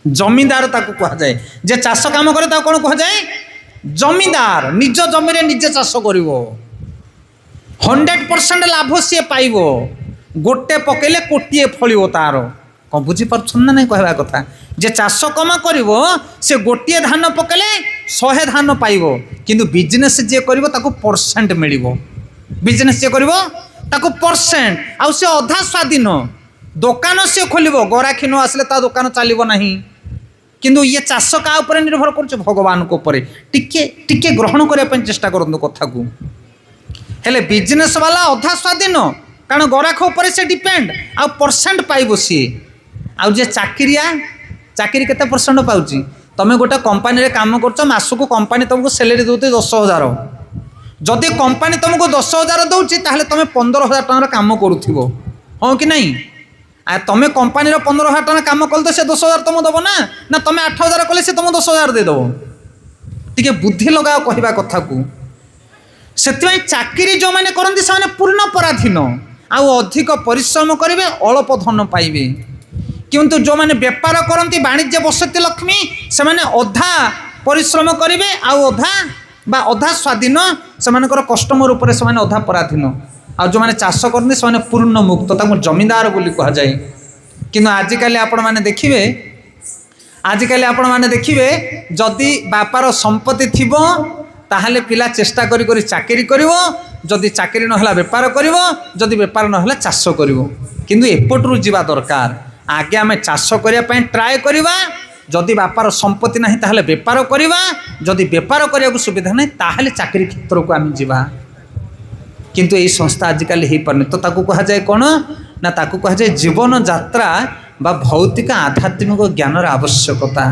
ଜମିଦାର ତାକୁ କୁହାଯାଏ। ଯେ ଚାଷ କାମ କରେ ତାକୁ କ'ଣ କୁହାଯାଏ? ଜମିଦାର। ନିଜ ଜମିରେ ନିଜେ ଚାଷ କରିବ, 100% ଲାଭ ସିଏ ପାଇବ। ଗୋଟେ ପକେଇଲେ କୋଟିଏ ଫଳିବ ତାର। କ'ଣ ବୁଝିପାରୁଛନ୍ତି ନା ନାହିଁ କହିବା କଥା? ଯେ ଚାଷ କାମ କରିବ ସେ ଗୋଟିଏ ଧାନ ପକେଇଲେ 100 ଧାନ ପାଇବ, କିନ୍ତୁ ବିଜନେସ୍ ଯିଏ କରିବ ତାକୁ ପରସେଣ୍ଟ ମିଳିବ। ବିଜନେସ୍ ଯିଏ କରିବ ତାକୁ ପରସେଣ୍ଟ, ଆଉ ସେ ଅଧା ସ୍ୱାଧୀନ। ଦୋକାନ ସିଏ ଖୋଲିବ, ଗରାଖୀ ନ ଆସିଲେ ତା ଦୋକାନ ଚାଲିବ ନାହିଁ। କିନ୍ତୁ ଇଏ ଚାଷ କାହା ଉପରେ ନିର୍ଭର କରୁছে? ଭଗବାନଙ୍କ ଉପରେ। ଟିକେ ଗ୍ରହଣ କରିବା ପାଇଁ ଚେଷ୍ଟା କରନ୍ତୁ କଥାକୁ। ହେଲେ ବିଜନେସ୍ ବାଲା ଅଧା ସ୍ୱାଧୀନ, କାରଣ ଗରାଖ ଉପରେ ସେ ଡିପେଣ୍ଡ, ଆଉ ପରସେଣ୍ଟ ପାଇବ ସିଏ। ଆଉ ଯେ ଚାକିରିଆ, ଚାକିରି କେତେ ପରସେଣ୍ଟ ପାଉଛି? ତମେ ଗୋଟେ କମ୍ପାନୀରେ କାମ କରୁଛ, ମାସକୁ କମ୍ପାନୀ ତୁମକୁ ସାଲାରୀ ଦେଉଛି 10,000। ଯଦି କମ୍ପାନୀ ତୁମକୁ 10,000 ଦେଉଛି ତାହେଲେ ତୁମେ 15,000 ଟଙ୍କାର କାମ କରୁଥିବ, ହଁ କି ନାହିଁ? ଆଉ ତୁମେ କମ୍ପାନୀର 15,000 ଟଙ୍କା କାମ କଲେ ତ ସେ 10,000 ତୁମକୁ ଦେବ ନା, ନା ତୁମେ 8,000 କଲେ ସେ ତୁମକୁ 10,000 ଦେଇଦେବ? ଟିକେ ବୁଦ୍ଧି ଲଗାଅ କହିବା କଥାକୁ। ସେଥିପାଇଁ ଚାକିରି ଯେଉଁମାନେ କରନ୍ତି ସେମାନେ ପୂର୍ଣ୍ଣ ପରାଧୀନ, ଆଉ ଅଧିକ ପରିଶ୍ରମ କରିବେ, ଅଳ୍ପ ଧନ ପାଇବେ। କିନ୍ତୁ ଯେଉଁମାନେ ବେପାର କରନ୍ତି, ବାଣିଜ୍ୟ ବସତି ଲକ୍ଷ୍ମୀ, ସେମାନେ ଅଧା ପରିଶ୍ରମ କରିବେ ଆଉ ଅଧା ସ୍ୱାଧୀନ, ସେମାନଙ୍କର କଷ୍ଟମର ଉପରେ ସେମାନେ ଅଧା ପରାଧୀନ। ଆଉ ଯେଉଁମାନେ ଚାଷ କରନ୍ତି ସେମାନେ ପୂର୍ଣ୍ଣ ମୁକ୍ତ, ତାଙ୍କୁ ଜମିଦାର ବୋଲି କୁହାଯାଏ। କିନ୍ତୁ ଆଜିକାଲି ଆପଣମାନେ ଦେଖିବେ ଯଦି ବାପାର ସମ୍ପତ୍ତି ଥିବ ତାହେଲେ ପିଲା ଚେଷ୍ଟା କରି ଚାକିରି କରିବ, ଯଦି ଚାକିରି ନହେଲା ବେପାର କରିବ, ଯଦି ବେପାର ନହେଲା ଚାଷ କରିବ। କିନ୍ତୁ ଏପଟରୁ ଯିବା ଦରକାର, ଆଗେ ଆମେ ଚାଷ କରିବା ପାଇଁ ଟ୍ରାଏ କରିବା, ଯଦି ବାପାର ସମ୍ପତ୍ତି ନାହିଁ ତାହେଲେ ବେପାର କରିବା, ଯଦି ବେପାର କରିବାକୁ ସୁବିଧା ନାହିଁ ତାହେଲେ ଚାକିରି କ୍ଷେତ୍ରକୁ ଆମେ ଯିବା। କିନ୍ତୁ এই ସଂସ୍ଥା ଆଜିକାଲି ହେଇପାରୁନି, ତ ତାକୁ କୁହାଯାଏ କ'ଣ ନା, ତାକୁ କୁହାଯାଏ ଜୀବନ ଯାତ୍ରା ବା ଭୌତିକ ଆଧ୍ୟାତ୍ମିକ ଜ୍ଞାନର ଆବଶ୍ୟକତା।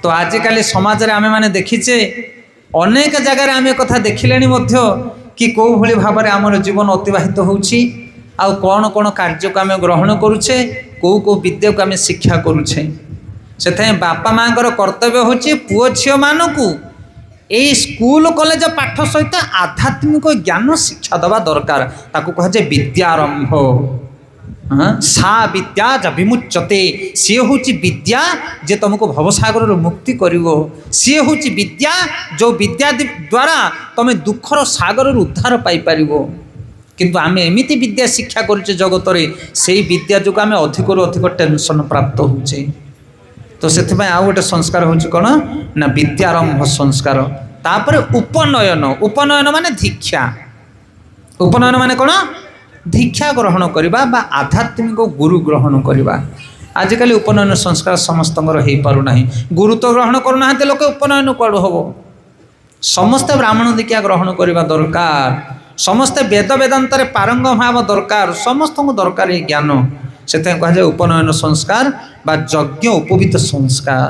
ତ ଆଜିକାଲି ସମାଜରେ ଆମେମାନେ ଦେଖିଛେ, ଅନେକ ଜାଗାରେ ଆମେ କଥା ଦେଖିଲେଣି ମଧ୍ୟ କି କେଉଁଭଳି ଭାବରେ ଆମର ଜୀବନ ଅତିବାହିତ ହେଉଛି, ଆଉ କ'ଣ କାର୍ଯ୍ୟକୁ ଆମେ ଗ୍ରହଣ କରୁଛେ, କେଉଁ ବିଦ୍ୟାକୁ ଆମେ ଶିକ୍ଷା କରୁଛେ। ସେଥିପାଇଁ ବାପା ମାଆଙ୍କର କର୍ତ୍ତବ୍ୟ ହେଉଛି ପୁଅ ଝିଅମାନଙ୍କୁ এই স্কুল কলেজ পাঠ সহিত আধ্যাত্মিক জ্ঞান শিক্ষা দেওয়া দরকার। তাকে কুহযায় বিদ্যারম্ভ। সা বিদ্যা যা বিমুচ্যতে, সি হচ্ছে বিদ্যা যে তোমাকে ভবসাগর মুক্তি করব। সি হচ্ছে বিদ্যা যে বিদ্যা দ্বারা তুমি দুঃখর সাগর উদ্ধার পাইপার। কিন্তু আমি এমিতি বিদ্যা শিক্ষা করছে জগতরে, সেই বিদ্যা যোগ আমি অধিকরু অধিক টেনশন প্রাপ্ত হচ্ছে। তো সেপাই আউ গোটে সংস্কার হচ্ছে কোণ না বিদ্যারম্ভ সংস্কার। তাপরে উপনয়ন। উপনয়ন মানে দীক্ষা। উপনয়ন মানে কোণ? দীক্ষা গ্রহণ করা বা আধ্যাত্মিক গুরু গ্রহণ করা। আজকাল উপনয়ন সংস্কার সমস্ত হয়ে পার না। গুরু তো গ্রহণ করু না লোকে, উপনয়ন কুয়াড়ু হব? সমস্তে ব্রাহ্মণ দীক্ষা গ্রহণ করা দরকার, সমস্তে বেদ বেদান্তরে পারঙ্গম হওয়া দরকার, সমস্ত দরকার এই জ্ঞান। সেটা কুহযায় উপনয়ন সংস্কার বা যজ্ঞ উপবীত সংস্কার।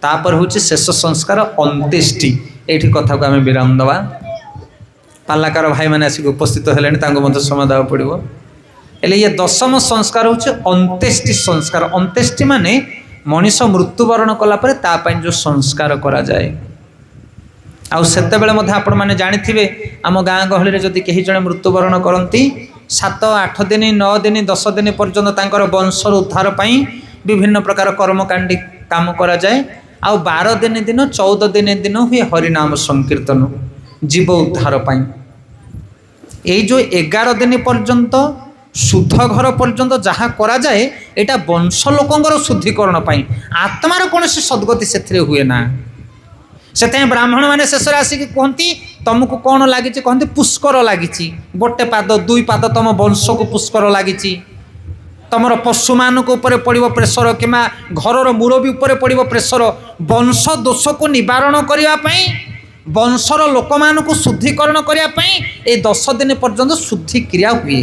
তাপরে হচ্ছে শেষ সংস্কার অন্ত্যেষ্টি। এইটি কথাকে আমি বিরাম দেওয়া। পাল্লাকার ভাই মানে আসিক উপস্থিত হলে তাকে মধ্যে সময় দেওয়া পড়ব। এলে ইয়ে দশম সংস্কার হচ্ছে অন্ত্যেষ্টি সংস্কার। অন্ত্যেষ্টি মানে মনিষ মৃত্যুবরণ কলাপরে তা পাই যে সংস্কার করা যায়। ଆଉ ସେତେବେଳେ ମଧ୍ୟ ଆପଣମାନେ ଜାଣିଥିବେ ଆମ ଗାଁ ଗହଳିରେ ଯଦି କେହି ଜଣେ ମୃତ୍ୟୁବରଣ କରନ୍ତି 7 8 दिन 9 दिन 10 दिन पर्यंत तांकर वंशर उद्धार पाई विभिन्न प्रकार कर्मकांडी काम करा जाए। आ 12 दिन दिन 14 दिन हुए हरिनाम संकीर्तन जीव उद्धार पाई। ये जो 11 दिन पर्यंत शुद्ध घर पर्यंत जहाँ करा जाए एटा वंश लोकंर शुद्धिकरण पाई, आत्मार कौन से सद्गति से हुए ना। से ब्राह्मण मैंने शेष आसिक कहती तुमको कौन लगी, कहते पुष्कर लगी, गोटे पाद 2 पाद तुम वंश को पुष्कर लगी, तुमर पशु मान पड़ो प्रेसर कि घर मुरबी पड़ो प्रेसर। वंश दोष को निवारण करने वंशर लोक मान को शुद्धिकरण करने ये 10 दिन पर्यंत शुद्धि क्रिया हुए,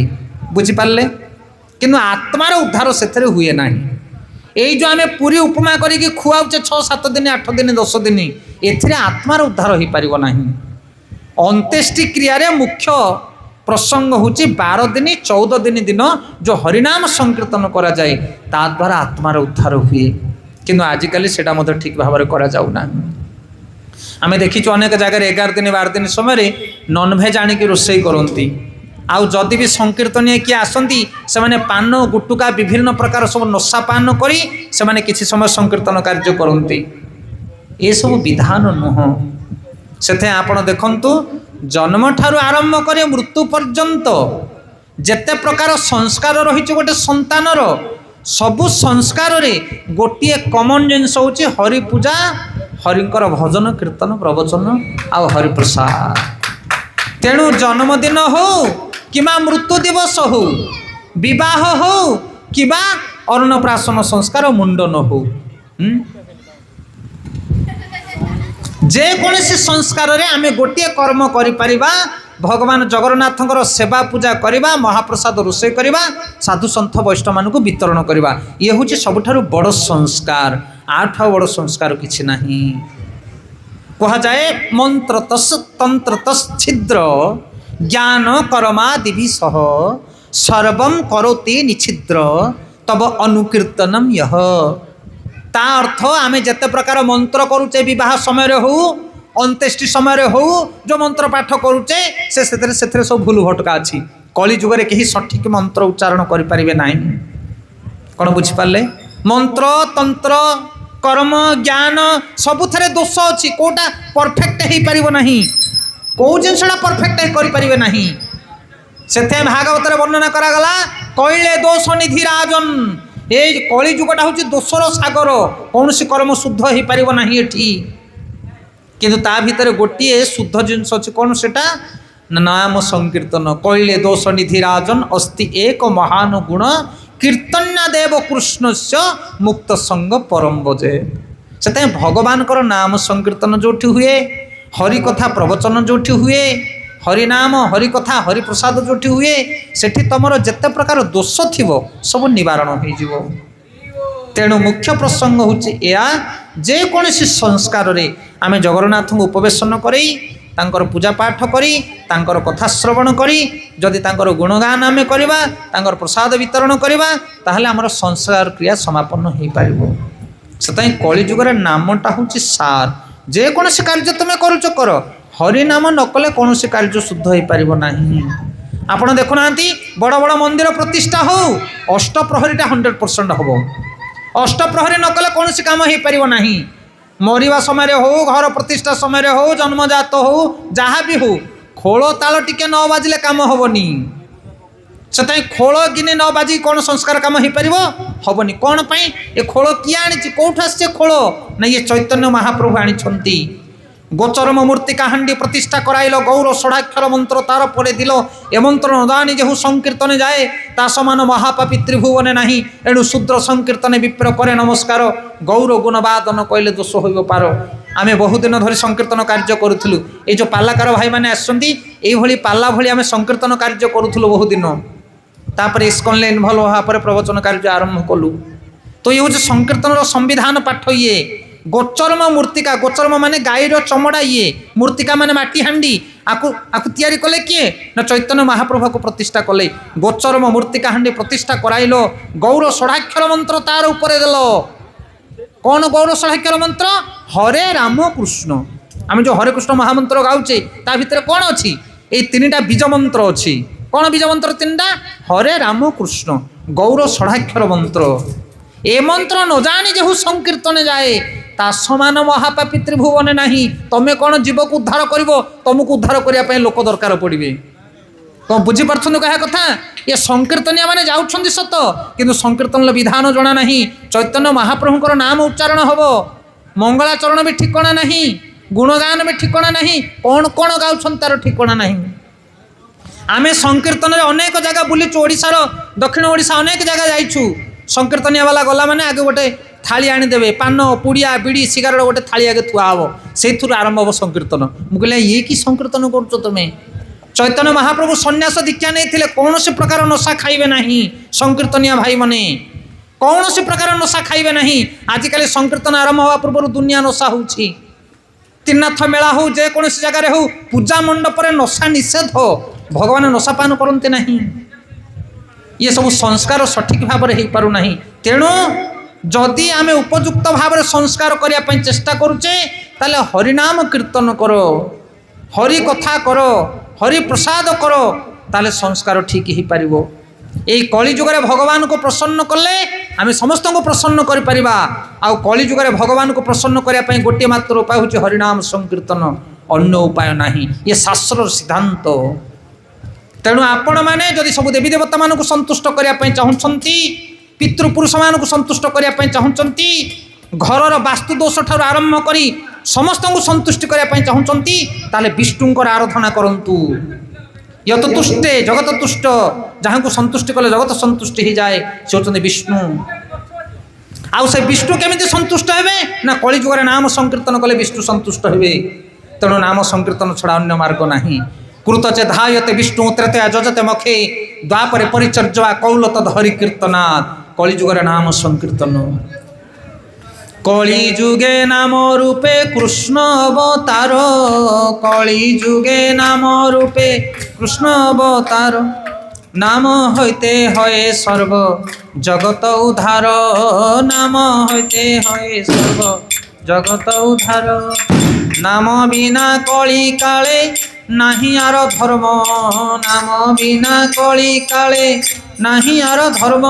बुझिपारे। किंतु आत्मार उद्धार से हुए ना। यही जो आम पूरी उपमा करके खुआचे 6 7 दिन 8 दिन 10 दिन ए आत्मार उद्धार हो पार ना। अंत्येष्टि क्रिया मुख्य प्रसंग हूँ 12 दिन 14 दिन जो हरिनाम संकीर्तन करा जाए ता द्वारा आत्मार उद्धार हुए। किंतु आजिकल से ठीक भाव में करा जाऊना। आम देखीचु अनेक जगह 11 दिन 12 दिन समय नॉनभेज आणिक रोषे करती। आउ जदि भी संकीर्तनीय किए आसती से पान गुटुका विभिन्न प्रकार सब नशा पान करी से किसी समय संकीर्तन कार्य करती। ये सब विधान नुह। से आपण देखंतु जन्म ठारू आरंभ करे मृत्यु पर्यंत जेते प्रकार संस्कार रही गोटे संतानर सबु संस्कार रे गोटे कमन जिनस हूँ हरि पूजा, हरिंकर भजन कीर्तन प्रवचन आ हरिप्रसाद। तेणु जन्मदिन हो कि मृत्यु दिवस हो, विवाह हो कि अन्नप्राशन संस्कार मुंडन हो, जेकोसी संस्कार रे आमे गोटे कर्म करिपरिबा। भगवान जगन्नाथंकर सेवा पूजा करवा, महाप्रसाद रोषे करवा, साधु सन्थ वैष्णव मान को वितरण करवा, ये हूँ सबुठारु बड़ संस्कार। आठ बड़ संस्कार किछि नाही। कहा जाए मंत्र तस् तंत्र तस् छिद्र ज्ञान कर्मादि सह सर्वं करोति निछिद्र तब अनुकीर्तनम यह। ता अर्थ आमे जते प्रकार मंत्र करुचे विवाह समय हो, अंत्येष्टि समय हो, जो मंत्र पाठ करुचे से सब भूल भटका अच्छी। कली जुगरे कहीं सठिक मंत्र उच्चारण करें ना। कौन बुझिपारे? मंत्र तंत्र कर्म ज्ञान सबुथे दोष अच्छी। कौटा परफेक्ट हो पार ना, कौ जिनसा परफेक्ट करें ना। से भागवत वर्णना करागला कहले दोष निधि राजन। ये कली जुगटा हूँ दोषर सागर, कौन सी कर्म शुद्ध हो पार ना ये। किंतु ता भितर गोटे शुद्ध जिनस अच्छी, कौन सेटा नाम संकीर्तन। कहले दोष निधि राजन अस्ति एक महान गुण कीर्तन्या देव कृष्ण से मुक्त संग परम बजे। से भगवान कर नाम संकीर्तन जो हुए, हरिकथा प्रवचन जो हुए, हरिनाम हरिकथा हरिप्रसाद जो हुए, सेठी तुमर जेते प्रकार दोष थी सब निवारण हो। तेणु मुख्य प्रसंग हूँ या जेकोसी संस्कार रे आमे जगन्नाथ को उपवेशन करी तांकर पूजा पाठ करी तांकर कथा श्रवण करी जदि तांकर गुणगान आमे करिबा, तांकर प्रसाद वितरण करिबा, ताहले हमर संस्कार क्रिया समापन हो पारिबो। सेताई कली जुगर नामटा हूँ सार। जेकोसी कार्य तुम करुच कर, हरि नाम न कले कौन कार्य शुद्ध हो पार ना। आपण देखुना बड़ बड़ मंदिर प्रतिष्ठा हो, अष्टप्रहरीटा 100% हम। अष्टप्रहरी न कले कौन काम हो पार ना। मरिबा समय हो, घर प्रतिष्ठा समय हो, जन्मजात हो, जहाँ भी हो, खोल ताल टिके न बाजिले काम हेनी। से खोल गिने न बाजी कौन संस्कार काम हो पार हेनी। कौन पाई ये खोल किए आनी, कौट आस खोल ना, ये चैतन्य महाप्रभु आनी। गोचरम मूर्तिका हांडी प्रतिष्ठा कराइल, गौर षडाक्षर मंत्र तार पड़े दिल, ए मंत्र नदानी जेहू संकीर्तन जाए ता समान महापापी त्रिभुवने नाही। एणु शूद्र संकीर्तन विप्र करे नमस्कार, गौर गुणवादन कहले दोष हो पार। आमे बहुदिन धरी संकीर्तन कार्य करूँ। ये जो पालाकार भाई मैंने आसती पाला भली आमे संकीर्तन कार्य करूँ बहुदिन। तापर इस्कन इनभल्व होगा प्रवचन कार्य आरंभ कलु। तो ये हूँ संकीर्तन संविधान पाठ। ये गोचरम मूर्तिका, गोचरम माने गाईर चमड़ा, ये मूर्तिका माने माटी हांडी, आकु तैयारी कले किए ना चैतन्य महाप्रभु को प्रतिष्ठा कले। गोचरम मूर्तिका हांडी प्रतिष्ठा कराइल, गौर षडाक्षर मंत्र तार उपरे देल। कौन गौर षडाक्षर मंत्र? हरे राम कृष्ण। आम जो हरे कृष्ण महामंत्र गाउचे ता भितर कौन अच्छी? ये 3टा बीज मंत्र अच्छी। କ'ଣ ବୀଜ ମନ୍ତ୍ର ତିନିଟା? ହରେ ରାମ କୃଷ୍ଣ ଗୌର ଷଡ଼ାକ୍ଷର ମନ୍ତ୍ର। ଏ ମନ୍ତ୍ର ନ ଜାଣି ଯେହୁ ସଂକୀର୍ତ୍ତନେ ଯାଏ ତା ସମାନ ମହାପାପୀ ତ୍ରିଭୁବନେ ନାହିଁ। ତମେ କ'ଣ ଜୀବକୁ ଉଦ୍ଧାର କରିବ? ତମକୁ ଉଦ୍ଧାର କରିବା ପାଇଁ ଲୋକ ଦରକାର ପଡ଼ିବେ। କ'ଣ ବୁଝିପାରୁଛନ୍ତି କହିବା କଥା? ଏ ସଂକୀର୍ତ୍ତନିଆ ମାନେ ଯାଉଛନ୍ତି ସତ, କିନ୍ତୁ ସଂକୀର୍ତ୍ତନର ବିଧାନ ଜଣା ନାହିଁ। ଚୈତନ୍ୟ ମହାପ୍ରଭୁଙ୍କର ନାମ ଉଚ୍ଚାରଣ ହେବ, ମଙ୍ଗଳାଚରଣ ବି ଠିକଣା ନାହିଁ, ଗୁଣଗାନ ବି ଠିକଣା ନାହିଁ, କ'ଣ କ'ଣ ଗାଉଛନ୍ତି ତାର ଠିକଣା ନାହିଁ। ଆମେ ସଂକୀର୍ତ୍ତନରେ ଅନେକ ଜାଗା ବୁଲିଛୁ, ଓଡ଼ିଶାର ଦକ୍ଷିଣ ଓଡ଼ିଶା ଅନେକ ଜାଗା ଯାଇଛୁ। ସଂକୀର୍ତ୍ତନିଆ ବାଲା ଗଲା ମାନେ ଆଗେ ଗୋଟେ ଥାଳି ଆଣିଦେବେ, ପାନ ପୁଡ଼ିଆ ବିଡ଼ି ସିଗାରେଟ ଗୋଟେ ଥାଳି ଆଗେ ଥୁଆ ହେବ, ସେଇଥିରୁ ଆରମ୍ଭ ହେବ ସଂକୀର୍ତ୍ତନ। ମୁଁ କହିଲି ଇଏ କି ସଂକୀର୍ତ୍ତନ କରୁଛ ତମେ? ଚୈତନ୍ୟ ମହାପ୍ରଭୁ ସନ୍ନ୍ୟାସ ଦୀକ୍ଷା ନେଇଥିଲେ, କୌଣସି ପ୍ରକାର ନଶା ଖାଇବେ ନାହିଁ ସଂକୀର୍ତ୍ତନିଆ ଭାଇମାନେ, କୌଣସି ପ୍ରକାର ନଶା ଖାଇବେ ନାହିଁ। ଆଜିକାଲି ସଂକୀର୍ତ୍ତନ ଆରମ୍ଭ ହେବା ପୂର୍ବରୁ ଦୁନିଆ ନଶା ହେଉଛି। ତ୍ରିନାଥ ମେଳା ହେଉ, ଯେକୌଣସି ଜାଗାରେ ହେଉ, ପୂଜା ମଣ୍ଡପରେ ନଶା ନିଷେଧ। ଭଗବାନ ନଶା ପାନ କରନ୍ତି ନାହିଁ। ଇଏ ସବୁ ସଂସ୍କାର ସଠିକ୍ ଭାବରେ ହେଇପାରୁନାହିଁ। ତେଣୁ ଯଦି ଆମେ ଉପଯୁକ୍ତ ଭାବରେ ସଂସ୍କାର କରିବା ପାଇଁ ଚେଷ୍ଟା କରୁଛେ, ତାହେଲେ ହରିନାମ କୀର୍ତ୍ତନ କର, ହରି କଥା କର, ହରି ପ୍ରସାଦ କର, ତାହେଲେ ସଂସ୍କାର ଠିକ୍ ହେଇପାରିବ। এই কলিযুগরে ভগবানকে প্রসন্ন কলে আমি সমস্ত প্রসন্ন করে পারিবা। আউ কলিযুগরে ভগবানকে প্রসন্ন করা পাই গোটিয়ে মাত্র উপায় হচ্ছে হরিনাম সংকীর্তন, অন্য উপায় নাহি। ইয়ে শাস্ত্রর সিদ্ধান্ত। তেণু আপন মানে যদি সব দেবী দেবতা মানুষ সন্তুষ্ট করা চাহুছন্তি, পিতৃপুরুষ মানুষ সন্তুষ্ট করা চাহুছন্তি, ঘরর বাস্তু দোষ ঠার আরম্ভ করে সমস্ত সন্তুষ্টি করা চাহুছন্তি, তাহলে বিষ্ণুঙ্কর আরাধনা করন্তু। यत तुष्टे जगत तुष्ट, जहाँ को संतुष्टि कले जगत संतुष्टि ही जाए, से होते विष्णु। आउ से विष्णु केमिति संतुष्ट हेबे ना कलिजुगर नाम संकीर्तन कले विष्णु संतुष्ट हेबे। तेणु नाम संकीर्तन छड़ा अन्य मार्ग नहीं। कृत चे धायते विष्णु त्रेतया जजते मखे, द्वापरे परिचर्या कौलत हरि कीर्तनात्। कलिजुगर नाम संकीर्तन। कलिजुगे नाम रूपे कृष्ण अवतार, कलिजुगे नाम रूपे कृष्ण अवतार, नाम हईते हये सर्व जगत उद्धार, नाम हईते हये सर्व जगत उद्धार। नाम बिना कली काले नाही आर धर्म, नाम बिना कली काले नाही आर धर्म,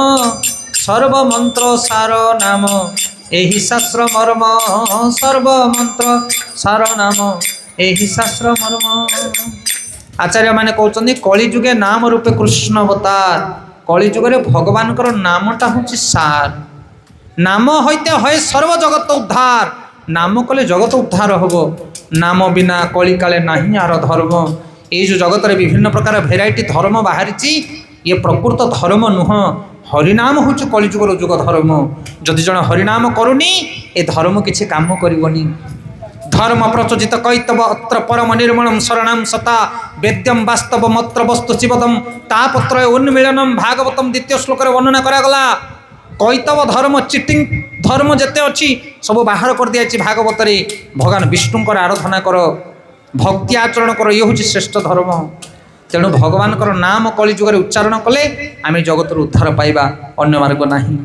सर्व मंत्र सार नाम एहि शास्त्र मर्म, सर्व मंत्र सार नाम एहि शास्त्र मर्म। आचार्य माने कहते कलिजुगे नाम रूपे कृष्ण अवतार। कलिजुगे भगवान नामटा हूँ सार। नाम हईते हय सर्व जगत उद्धार, नाम कले जगत उद्धार हम। नाम बिना कली काले नाही आर धर्म। ये जो जगत रे विभिन्न प्रकार भेराइटी धर्म बाहरी, ये प्रकृत धर्म नुह। हरिनाम हूँ कलिजुगर जुग धर्म। जदि जन हरिनाम करूनी ए धर्म किसी काम करनी। धर्म प्रचोजित कैतव अत्र परम निर्मलम शरणम सता, वेद्यम वास्तव मत्र वस्तु शिवदम, तापत्र उन्मीलनम। भागवतम द्वितीय श्लोक वर्णना करागला। कैतव धर्म चिटिंग धर्म जिते अच्छी सब बाहर कर दिया भागवत। भगवान विष्णुंकर आराधना कर, भक्ति आचरण कर, ये हूँ श्रेष्ठ धर्म। तेणु भगवान नाम कलिजुगर उच्चारण कले आम जगत उद्धार पाइबा, अन्य मार्ग नाही।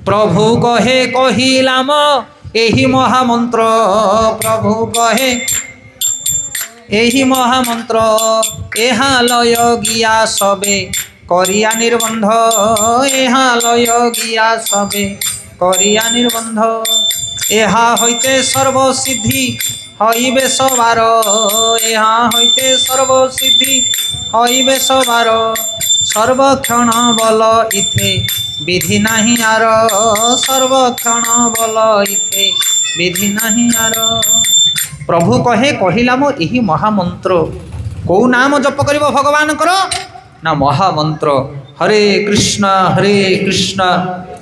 प्रभु कहे कहिलाम एहि महामंत्र, प्रभु कहे एहि महामंत्र, एहा लय गिया सबे करिया निर्बंध, एहा लय गिया सबे करिया निर्बंध। एहा हईते सर्व सिद्धि हईबे सबार, एहा हईते सर्व सिद्धि हईबे सबार, सर्वक्षण बल इथे विधि नहीं आर, सर्वक्षण बल इथे विधि नहीं आर। प्रभु कहे कहिलाम एहि महामंत्र। कौ नाम जप करिब भगवान करो ना महामंत्र। हरे कृष्ण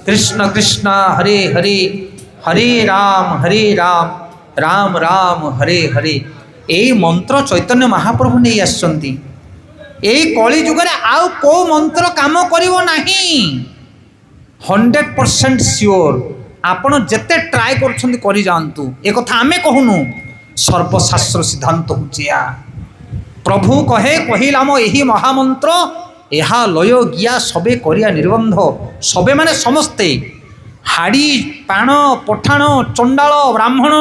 कृष्ण कृष्ण हरे हरे, हरे राम राम राम हरे हरे। यही मंत्र चैतन्य महाप्रभु नहीं आसचंती। यही कली जुगरे आउ को मंत्र काम करिवो नाही। 100% सियोर। आपण जेते ट्राए करछंती करि जानतु। ए कथा आमे कहूनु, सर्वशास्त्र सिद्धांत होचिया। प्रभु कहे कहिलाम एही महामंत्र, एहा लय गिया सबे करिया निर्बंध। सबे माने समस्ते, हाड़ी पाण पठाण चंडाल ब्राह्मण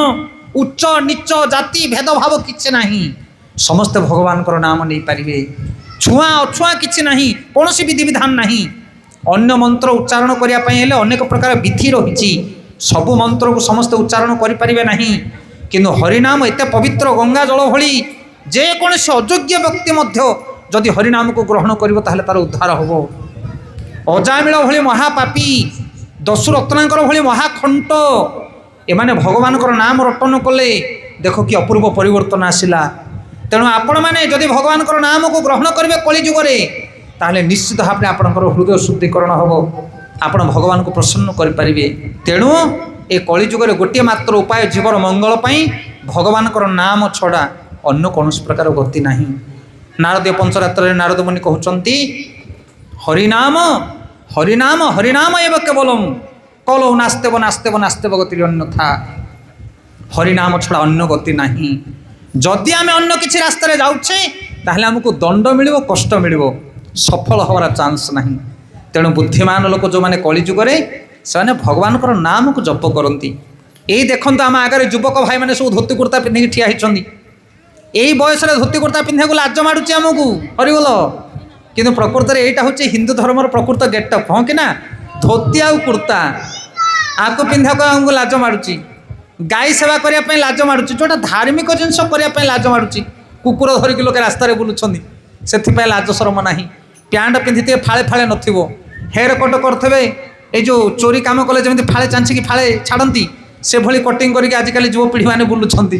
उच्च नीच जाति भेदभाव किछि नाही, समस्ते भगवान नाम नहीं पारिबे। ଛୁଆଁ ଅଛୁଆଁ କିଛି ନାହିଁ, କୌଣସି ବିଧିବିଧାନ ନାହିଁ। ଅନ୍ୟ ମନ୍ତ୍ର ଉଚ୍ଚାରଣ କରିବା ପାଇଁ ହେଲେ ଅନେକ ପ୍ରକାର ବିଧି ରହିଛି। ସବୁ ମନ୍ତ୍ରକୁ ସମସ୍ତେ ଉଚ୍ଚାରଣ କରିପାରିବେ ନାହିଁ। କିନ୍ତୁ ହରିନାମ ଏତେ ପବିତ୍ର ଗଙ୍ଗା ଜଳ ଭଳି, ଯେକୌଣସି ଅଯୋଗ୍ୟ ବ୍ୟକ୍ତି ମଧ୍ୟ ଯଦି ହରିନାମକୁ ଗ୍ରହଣ କରିବ ତାହେଲେ ତାର ଉଦ୍ଧାର ହେବ। ଅଜାମିଳ ଭଳି ମହାପାପୀ, ଦଶରତ୍ନାଙ୍କର ଭଳି ମହାଖଣ୍ଟ, ଏମାନେ ଭଗବାନଙ୍କର ନାମ ରଟନ କଲେ। ଦେଖ କି ଅପୂର୍ବ ପରିବର୍ତ୍ତନ ଆସିଲା। ତେଣୁ ଆପଣମାନେ ଯଦି ଭଗବାନଙ୍କର ନାମକୁ ଗ୍ରହଣ କରିବେ କଳିଯୁଗରେ, ତାହେଲେ ନିଶ୍ଚିତ ଭାବରେ ଆପଣଙ୍କର ହୃଦୟ ଶୁଦ୍ଧିକରଣ ହେବ, ଆପଣ ଭଗବାନଙ୍କୁ ପ୍ରସନ୍ନ କରିପାରିବେ। ତେଣୁ ଏ କଳିଯୁଗରେ ଗୋଟିଏ ମାତ୍ର ଉପାୟ ଜୀବର ମଙ୍ଗଳ ପାଇଁ, ଭଗବାନଙ୍କର ନାମ ଛଡ଼ା ଅନ୍ୟ କୌଣସି ପ୍ରକାର ଗତି ନାହିଁ। ନାରଦୀୟ ପଞ୍ଚରାତ୍ରରେ ନାରଦ ମୁନି କହୁଛନ୍ତି, ହରିନାମ ହରିନାମ ହରିନାମ ଏବ କେବଲମ୍ କଲୌ ନାସ୍ତେବ ନାସ୍ତେବ ନାସ୍ତେବ ଗତିରେ ଅନ୍ୟଥା। ହରିନାମ ଛଡ଼ା ଅନ୍ୟ ଗତି ନାହିଁ। ଯଦି ଆମେ ଅନ୍ୟ କିଛି ରାସ୍ତାରେ ଯାଉଛେ ତାହେଲେ ଆମକୁ ଦଣ୍ଡ ମିଳିବ, କଷ୍ଟ ମିଳିବ, ସଫଳ ହେବାର ଚାନ୍ସ ନାହିଁ। ତେଣୁ ବୁଦ୍ଧିମାନ ଲୋକ ଯେଉଁମାନେ କଳିଯୁଗରେ, ସେମାନେ ଭଗବାନଙ୍କର ନାମକୁ ଜପ କରନ୍ତି। ଏଇ ଦେଖନ୍ତୁ ଆମ ଆଗରେ ଯୁବକ ଭାଇମାନେ ସବୁ ଧୋତି କୁର୍ତ୍ତା ପିନ୍ଧିକି ଠିଆ ହେଇଛନ୍ତି। ଏଇ ବୟସରେ ଧୋତି କୁର୍ତ୍ତା ପିନ୍ଧିବାକୁ ଲାଜ ମାଡ଼ୁଛି ଆମକୁ, ହରିବୋଲ। କିନ୍ତୁ ପ୍ରକୃତରେ ଏଇଟା ହେଉଛି ହିନ୍ଦୁ ଧର୍ମର ପ୍ରକୃତ ଗେଟଅପ୍, ହଁ କି ନା? ଧୋତି ଆଉ କୁର୍ତ୍ତା, ଆକୁ ପିନ୍ଧିବାକୁ ଆମକୁ ଲାଜ ମାଡ଼ୁଛି। ଗାଈ ସେବା କରିବା ପାଇଁ ଲାଜ ମାଡ଼ୁଛି, ଯେଉଁଟା ଧାର୍ମିକ ଜିନିଷ କରିବା ପାଇଁ ଲାଜ ମାଡ଼ୁଛି। କୁକୁର ଧରିକି ଲୋକେ ରାସ୍ତାରେ ବୁଲୁଛନ୍ତି, ସେଥିପାଇଁ ଲାଜ ସରମ ନାହିଁ। ପ୍ୟାଣ୍ଟ ପିନ୍ଧିଥିବେ, ଫାଳେ ଫାଳେ ନଥିବ। ହେୟାର କଟ୍ କରିଥିବେ, ଏଇ ଯେଉଁ ଚୋରି କାମ କଲେ ଯେମିତି ଫାଳେ ଚାଞ୍ଚିକି ଫାଳେ ଛାଡ଼ନ୍ତି, ସେଭଳି କଟିଂ କରିକି ଆଜିକାଲି ଯୁବପିଢ଼ିମାନେ ବୁଲୁଛନ୍ତି।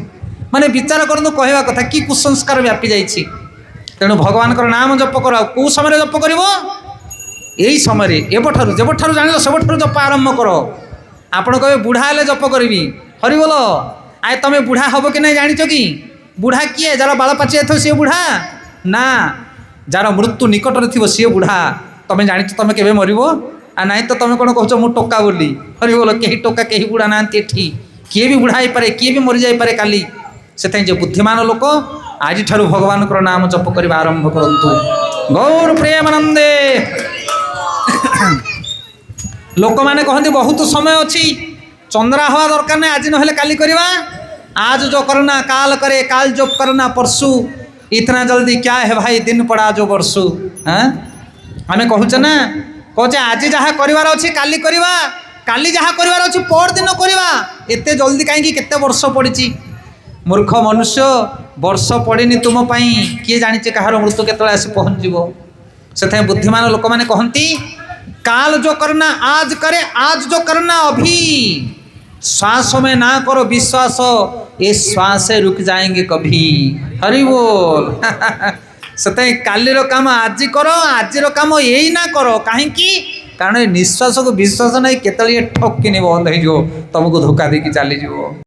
ମାନେ ବିଚାର କରନ୍ତୁ, କହିବା କଥା କି କୁସଂସ୍କାର ବ୍ୟାପି ଯାଇଛି। ତେଣୁ ଭଗବାନଙ୍କର ନାମ ଜପ କର। ଆଉ କେଉଁ ସମୟରେ ଜପ କରିବ? ଏଇ ସମୟରେ, ଏବେଠାରୁ, ଯେବେଠାରୁ ଜାଣିଲ ସେବେଠାରୁ ଜପ ଆରମ୍ଭ କର। ଆପଣ କହିବେ ବୁଢ଼ା ହେଲେ ଜପ କରିବି, ହରିବୋଲ। ଆଏ ତମେ ବୁଢ଼ା ହେବ କି ନାହିଁ ଜାଣିଛ କି? ବୁଢ଼ା କିଏ? ଯାର ବାଳ ପାଚି ଯାଇଥିବ ସିଏ ବୁଢ଼ା ନା, ଯାର ମୃତ୍ୟୁ ନିକଟରେ ଥିବ ସିଏ ବୁଢ଼ା। ତମେ ଜାଣିଛ ତମେ କେବେ ମରିବ? ଆଉ ନାହିଁ ତ ତମେ କ'ଣ କହୁଛ ମୁଁ ଟୋକା ବୋଲି, ହରିବୋଲ। କେହି ଟୋକା, କେହି ବୁଢ଼ା ନାହାନ୍ତି ଏଠି। କିଏ ବି ବୁଢ଼ା ହେଇପାରେ, କିଏ ବି ମରିଯାଇପାରେ କାଲି। ସେଥିପାଇଁ ଯେ ବୁଦ୍ଧିମାନ ଲୋକ ଆଜିଠାରୁ ଭଗବାନଙ୍କର ନାମ ଜପ କରିବା ଆରମ୍ଭ କରନ୍ତୁ। ଗୌର ପ୍ରେମାନନ୍ଦେ। ଲୋକମାନେ କହନ୍ତି ବହୁତ ସମୟ ଅଛି, ଚନ୍ଦ୍ରା ହେବା ଦରକାର ନାହିଁ, ଆଜି ନହେଲେ କାଲି କରିବା। आज जो करना काल करे, काल जो करना परसु, इतना जल्दी क्या है भाई दिन पड़ा जो बरसु। हाँ आमे कहूचे ना, कहे आज जहाँ करार अच्छी काली करवा, काली जहाँ करार अच्छी पर दिन करवा, एते जल्दी कहीं केते वर्ष पड़ी। मूर्ख मनुष्य, वर्ष पड़नी तुम पाई, किए जानी कहार मृत्यु केतବେଳେ आसी पहुँचब। से बुद्धिमान लोक मैंने कहती, काल जो करना आज करे, आज जो करना अभी। श्वास में ना करो विश्वास, ये श्वास रुक जाएंगे कभी, हरि बोल। से कालीर काम आज करो, आज काम यही ना करो। कहीं कारण निश्वास को विश्वास नहीं, केतळे ठक्किनी बंद हो तुमको धोखा देकी चली।